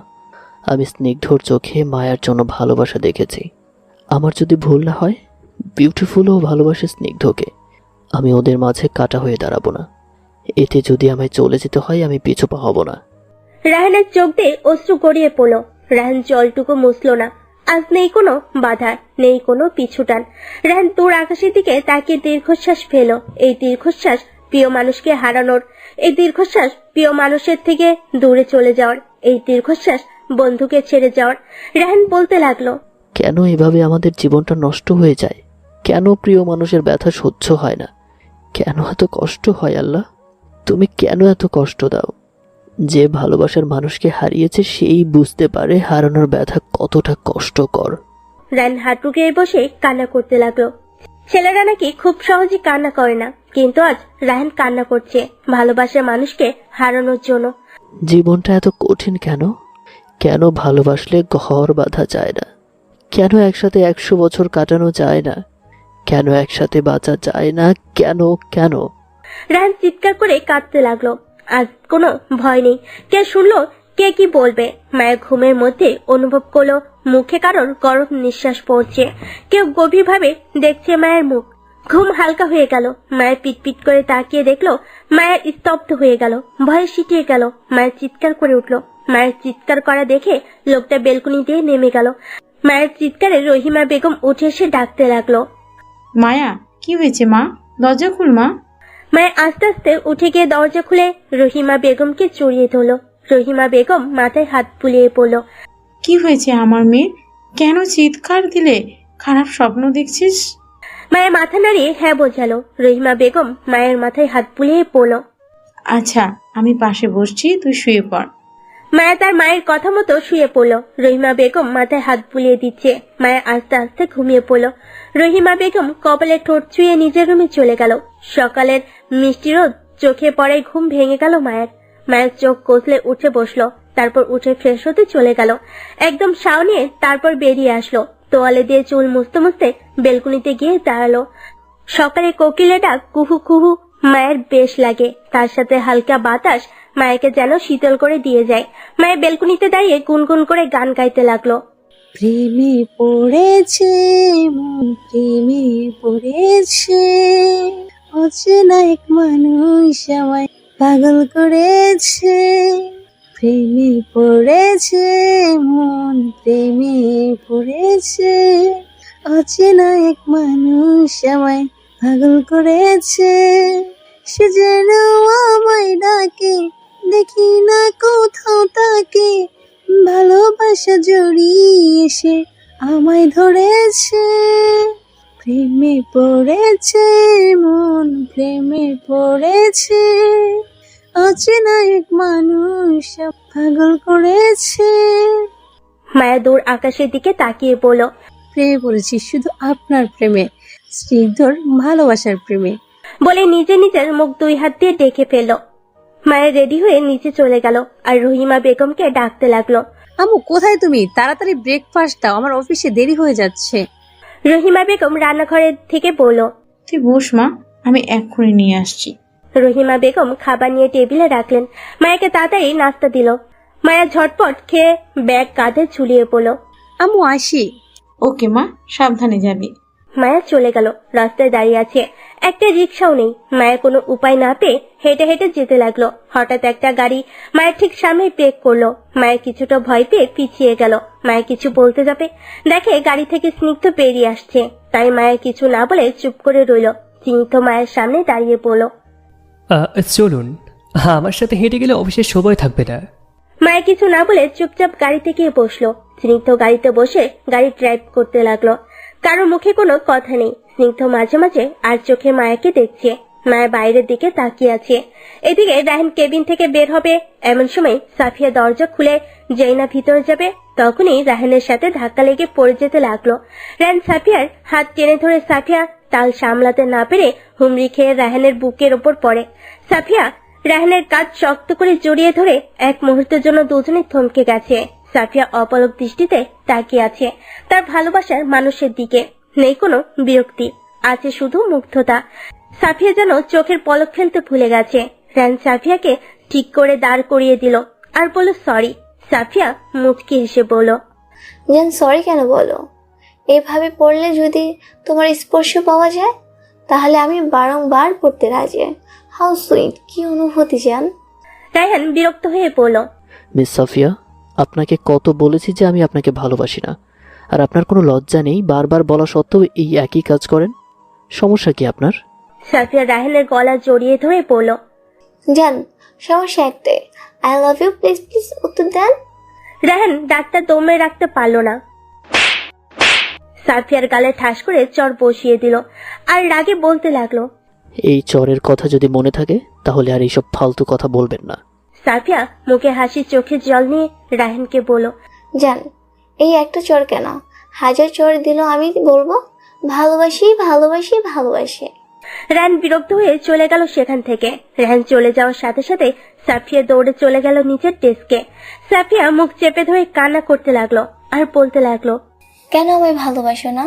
আমি স্নিগ্ধর চোখে মায়ার জন্য ভালোবাসা দেখেছি। আমার যদি ভুল না হয়, বিউটিফুলও ভালোবাসে স্নিগ্ধকে। আমি ওদের মাঝে কাটা হয়ে দাঁড়াবো না। এতে যদি আমায় চলে যেতে হয়, আমি পিছু পা হব না। রায়হানের চোখ দিয়ে অশ্রু গড়িয়ে পড়ল। রায়হান জলটুকু মুছল না। আজ নেই কোনো বাধা, নেই কোনো পিছুটান। রায়হান দূর আকাশের দিকে তাকিয়ে দীর্ঘশ্বাস ফেল। এই দীর্ঘশ্বাস প্রিয় মানুষকে হারানোর, এই দীর্ঘশ্বাস প্রিয় মানুষের থেকে দূরে চলে যাওয়ার, এই দীর্ঘশ্বাস বন্ধুকে ছেড়ে যাওয়ার। রায়হান বলতে লাগলো, কেন এভাবে আমাদের জীবনটা নষ্ট হয়ে যায়? কেন প্রিয় মানুষের ব্যথা সহ্য হয় না? কেন এত কষ্ট হয়? আল্লাহ, তুমি কেন এত কষ্ট দাও? যে ভালোবাসার মানুষকে হারিয়েছে সেই বুঝতে পারে হারানোর ব্যথা কতটা কষ্টকর। রায়হান হাঁটু গেয়ে বসে কান্না করতে লাগলো। ছেলেরা নাকি খুব সহজে কান্না করে না, কিন্তু আজ রায়হান কান্না করছে ভালোবাসার মানুষকে হারানোর জন্য। জীবনটা এত কঠিন কেন? কেন ভালোবাসলে ঘর বাঁধা যায় না? কেন একসাথে 100 বছর কাটানো যায় না? কেন একসাথে বাঁচা যায় না? কেন কেন? রায়হান চিৎকার করে কাঁদতে লাগলো। আজ কোনো ভয় নেই। কে শুনলো, কে কি বলবে? মায়ের ঘুমের মধ্যে অনুভব করলো মুখে কারোর গরম নিঃশ্বাস পড়ছে। কেউ গভীরভাবে দেখছে মায়ের মুখ। ঘুম হালকা হয়ে গেল। মায়ের পিটপিট করে তাকিয়ে দেখলো মায়ের স্তব্ধ হয়ে গেল, ভয়ে সিটিয়ে গেল। মায়ের চিৎকার করে উঠলো। মায়ের চিৎকার করা দেখে লোকটা বেলকুনি দিয়ে নেমে গেল। মায়ের চিৎকারে রহিমা বেগম উঠে এসে ডাকতে লাগলো, মায়া, কি হয়েছে মা? দরজা খুল মা। মায়া আস্তে আস্তে উঠে গিয়ে দরজা খুলে রহিমা বেগমকে জড়িয়ে ধরল। রহিমা বেগম মাথায় হাত বুলিয়ে পড়ল। কি হয়েছে আমার মেয়ে? কেন চিৎকার দিলে? খারাপ স্বপ্ন দেখছিস? মায়া মাথা নাড়িয়ে হ্যাঁ বোঝালো। রহিমা বেগম মায়ের মাথায় হাত বুলিয়ে পড়ল। আচ্ছা, আমি পাশে বসছি, তুই শুয়ে পড়। মায়া তার মায়ের কথা মতো শুয়ে পড়ল। রহিমা বেগম মাথায় হাত বুলিয়ে দিচ্ছে। মায়া আস্তে আস্তে ঘুমিয়ে পড়ল। রহিমা বেগম কপালে ঠোঁট ছুঁয়ে নিজের রুমে চলে গেল। সকালের মিষ্টি রোদ চোখে পড়ে ঘুম ভেঙে গেল মায়ের। মায়ের চোখ কষলে উঠে বসলো। তারপর উঠে ফ্রেশ হতে চলে গেল। একদম শাও নিয়ে তারপর বেরিয়ে আসলো। তোয়ালে দিয়ে চুল মুছতে মুছতে বেলকুনিতে গিয়ে দাঁড়ালো। সকালে কোকিলের ডাক কুহু কুহু মায়ের বেশ লাগে, তার সাথে হালকা বাতাস মায়াকে যেন শীতল করে দিয়ে যায়। মায়ের বেলকুনিতে দাঁড়িয়ে গুনগুন করে গান গাইতে লাগলো। প্রেমে পড়েছে মন, প্রেমে পড়েছে, অচেনা এক মানুষ আমায় পাগল করেছে। প্রেমে পড়েছে মন, প্রেমে পড়েছে, অচেনা এক মানুষ আমায় পাগল করেছে। সে যেন আমায় ডাকে, দেখি না কোথাও তাকে, ভালোবাসা জড়িয়ে সে আমায় ধরেছে। প্রেমে পড়েছে মন, প্রেমে পড়েছে, অচেনা এক মানুষ পাগল করেছে। মায়া দূর আকাশের দিকে তাকিয়ে বলল, প্রেমে পড়েছি শুধু আপনার প্রেমে, স্নিগ্ধর ভালোবাসার প্রেমে। বলে নিজে নিজের মুখ দুই হাত দিয়ে ডেকে ফেলল। মায়া রেডি হয়ে নিচে চলে গেল আর রহিমা বেগমকে ডাকতে লাগলো। আম্মু কোথায় তুমি? তাড়াতাড়ি ব্রেকফাস্ট দাও, আমার অফিসে দেরি হয়ে যাচ্ছে। রহিমা বেগম রান্নাঘরের থেকে বলল, তুই বস মা, আমি এক্ষুনি নিয়ে আসছি। রহিমা বেগম খাবার নিয়ে টেবিলে রাখলেন। মায়াকে তাড়াতাড়ি নাস্তা দিল। মায়া ঝটপট খেয়ে ব্যাগ কাঁধে ঝুলিয়ে পড়ল। আম্মু আসি। ওকে মা, সাবধানে যাবি। মায়া চলে গেল। রাস্তায় দাঁড়িয়ে আছে, একটা রিক্সাও নেই। মায়া কোনো উপায় না পেয়ে হেঁটে হেঁটে যেতে লাগলো। হঠাৎ একটা গাড়ি মায়ের ঠিক সামনে ব্রেক করলো। মায়ের কিছুটা ভয় পেয়ে পিছিয়ে গেল। মায়া কিছু বলতে যাবে, দেখে গাড়ি থেকে স্নিগ্ধ বেরিয়ে আসছে। তাই মায়ের কিছু না বলে চুপ করে রইল। স্নিগ্ধ মায়ের সামনে দাঁড়িয়ে পড়ল। চলুন, আমার সাথে হেঁটে গেলে অফিসের সময় থাকবে না। মায়ের কিছু না বলে চুপচাপ গাড়িতে গিয়ে বসলো। স্নিগ্ধ গাড়িতে বসে গাড়ি ড্রাইভ করতে লাগলো। কারো মুখে কোনো কথা নেই। স্নিগ্ধ মাঝে মাঝে আর চোখে মায়াকে দেখছে। মায়া বাইরের দিকে তাকিয়ে আছে। এদিকে রাহিন কেবিন থেকে বের হবে। এমন সময় সাফিয়া দরজা খুলে যেই না ভিতরে যাবে, তখনই রাহিনের সাথে ধাক্কা লেগে পড়ে যেতে লাগলো। রাহিন সাফিয়ার হাত টেনে ধরে সাফিয়া তাল সামলাতে না পেরে হুমড়ি খেয়ে রাহিনের বুকের ওপর পড়ে। সাফিয়া রাহিনের কাঁধ শক্ত করে জড়িয়ে ধরে এক মুহূর্তের জন্য দুজনে থমকে গেছে। সাফিয়া অপলক দৃষ্টিতে তাকিয়ে আছে তার ভালোবাসার মানুষের দিকে। নেই কোনো বিরক্তি, আছে শুধু মুগ্ধতা। সাফিয়া যেন চোখের পলক ফেলতে ভুলে গেছে। রান সাফিয়াকে ঠিক করে দাঁড় করিয়ে দিল আর বলল সরি। সাফিয়া মুচকি হেসে বলল, জান সরি কেন বলো? এভাবে পড়লে যদি তোমার স্পর্শ পাওয়া যায় তাহলে আমি বারংবার পড়তে রাজি। হাউ সুইট, কি অনুভূতি জান। রায়হান বিরক্ত হয়ে বলল, মিস সাফিয়া, আপনাকে কত বলেছি যে আমি আপনাকে ভালোবাসি না, আর আপনার কোনো লজ্জা নেই। বারবার বলা সত্ত্বেও এই একই কাজ করেন। সমস্যা কি আপনার? সাফিয়া রায়হানের গলা জড়িয়ে ধরে বলল, জান সমস্যা একটাই, I love you, please please উত্তর দেন। রায়হান ডাকটা দমে রাখতে পারল না। সাফিয়ার গালে ঠাস করে চর বসিয়ে দিল আর রাগে বলতে লাগলো, এই চরের কথা যদি মনে থাকে তাহলে আর এইসব ফালতু কথা বলবেন না। সাফিয়া মুখে হাসি চোখে জল নিয়ে রায়হানকে বলল, জান এই একটা চর কেন, হাজার চর দিল আমি বলবো ভালোবাসি ভালোবাসি ভালোবাসি। রায়হান বিরক্ত হয়ে চলে গেল সেখান থেকে। রায়হান চলে যাওয়ার সাথে সাথে সাফিয়া দৌড়ে চলে গেল নিচের ডেস্কে। সাফিয়া মুখ চেপে ধরে কান্না করতে লাগলো আর বলতে লাগলো, কেন আমায় ভালোবাসো না?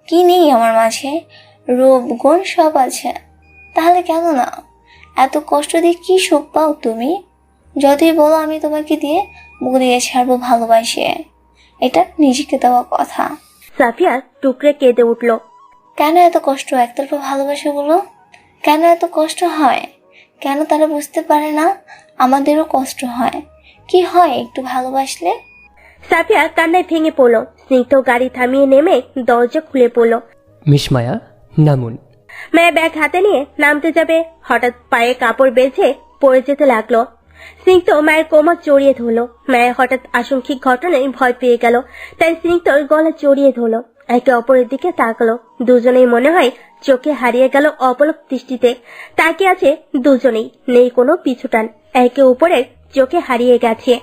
কি নেই আমার মাঝে? রূপ গুণ সব আছে, তাহলে কেন না? এত কষ্ট দিয়ে কি সুখ পাও তুমি? যতই বলো আমি তোমাকে দিয়ে বুড়িয়ে ছাড়বো ভালোবাসে, এটা নিজেকে দেওয়া কথা। সাফিয়া টুকরে কেঁদে উঠল। কেন এত কষ্ট একতরফা ভালোবাসাগুলো? কেন এত কষ্ট হয়? কেন তারা বুঝতে পারে না আমাদেরও কষ্ট হয়? কি হয় একটু ভালোবাসলে? সাফিয়া কান্নায় ভেঙে পড়ল। স্নিগ্ধ গাড়ি থামিয়ে নেমে দরজা খুলে পড়ল। মিস মায়া, নামুন। মায়া ব্যাগ হাতে নিয়ে নামতে যাবে, হঠাৎ পায়ে কাপড় বেঁধে পড়ে যেতে লাগলো। স্নিগ্ধ মায়ের কোমর জড়িয়ে ধরলো। মায়া হঠাৎ আকস্মিক ঘটনায় ভয় পেয়ে গেল, তাই স্নিগ্ধর গলা জড়িয়ে ধরলো। একে অপরের দিকে তাকালো। দুজনেই মনে হয় চোখে হারিয়ে গেল অপলক দৃষ্টিতে। তাকিয়ে আছে দুজনেই, নেই কোনো পিছুটান, একে অপরের চোখে হারিয়ে গেছে।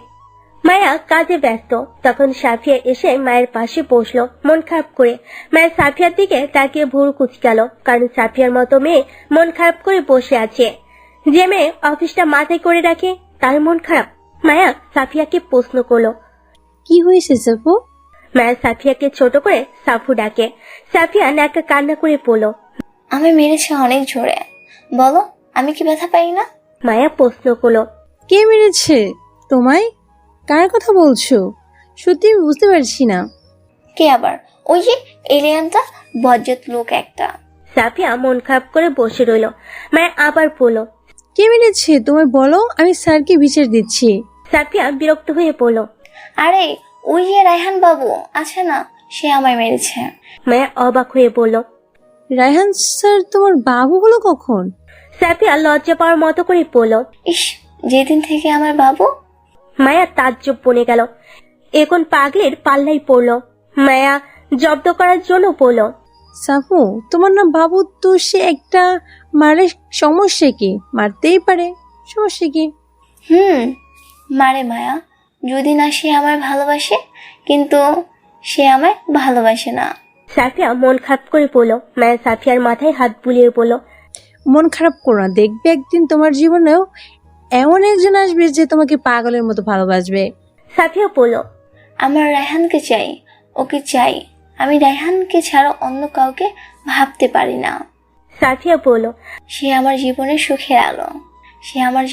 মায়া কাজে ব্যস্ত। তখন সাফিয়া এসে মায়ের পাশে বসলো মন খারাপ করে। মায়ের সাফিয়ার দিকে তাকিয়ে ভুরু কুচকালো, কারণ সাফিয়ার মতো মেয়ে মন খারাপ করে বসে আছে। যে মেয়ে অফিসটা মাথায় করে রাখে তার মন খারাপ, মায়া সাফিয়াকে প্রশ্ন করলো। কি হয়েছে সাফু? মায়া সাফিয়াকে ছোট করে সাফু ডাকে। সাফিয়া নাকা কান্না করে পড়ল। আমি মেরেছে অনেক জোরে। বলো, আমি কি ব্যথা পাই না? মায়া প্রশ্ন করলো। কে মেরেছে তোমায়? কার কথা বলছো? সত্যি আমি বুঝতে পারছি না। কে আবার? ওই যে এলিয়ানটা, বজ্জাত লোক একটা। সাফিয়া মন খারাপ করে বসে রইল। মায়া আবার পড়ল। কে মেরেছে তোমায় বলো, আমি স্যারকে বিচার দিচ্ছি। সাফিয়া বিরক্ত হয়ে পড়ল। আরে ওই যে রায়হান বাবু আছে না, সে আমায় মেরেছে। মায়া অবাক হয়ে পড়ল। রায়হান স্যার তোমার বাবু হলো কখন? সাফিয়া লজ্জা পাওয়ার মতো করে পড়ল। ইস, যেদিন থেকে আমার বাবু। মায়া তাজ্জব বনে গেল। এখন পাগলের পাল্লাই পড়ল। মায়া জব্দ করার জন্য পড়ল। সাফু, তোমার না বাবু, তো সে একটা মারে সমস্যা কি? মারতেই পারে, সমস্যা কি? মারে মায়া, যদি না সে আমায় ভালোবাসে, কিন্তু সে আমায় ভালোবাসে না। সাফিয়া মন খারাপ করে পড়ল। মায়া সাফিয়ার মাথায় হাত বুলিয়ে পড়ল। মন খারাপ করো না, দেখবে একদিন তোমার জীবনেও এমন একজন আসবে যে তোমাকে পাগলের মতো ভালোবাসবে। সাফিয়া পড়ল। আমার রায়হানকে চাই, ওকে চাই। আমি রায়হানকে ছাড়া অন্য কাউকে ভাবতে পারি না। সাফিয়া বলল। সে আমার জীবনের সুখের আলো, সে আমার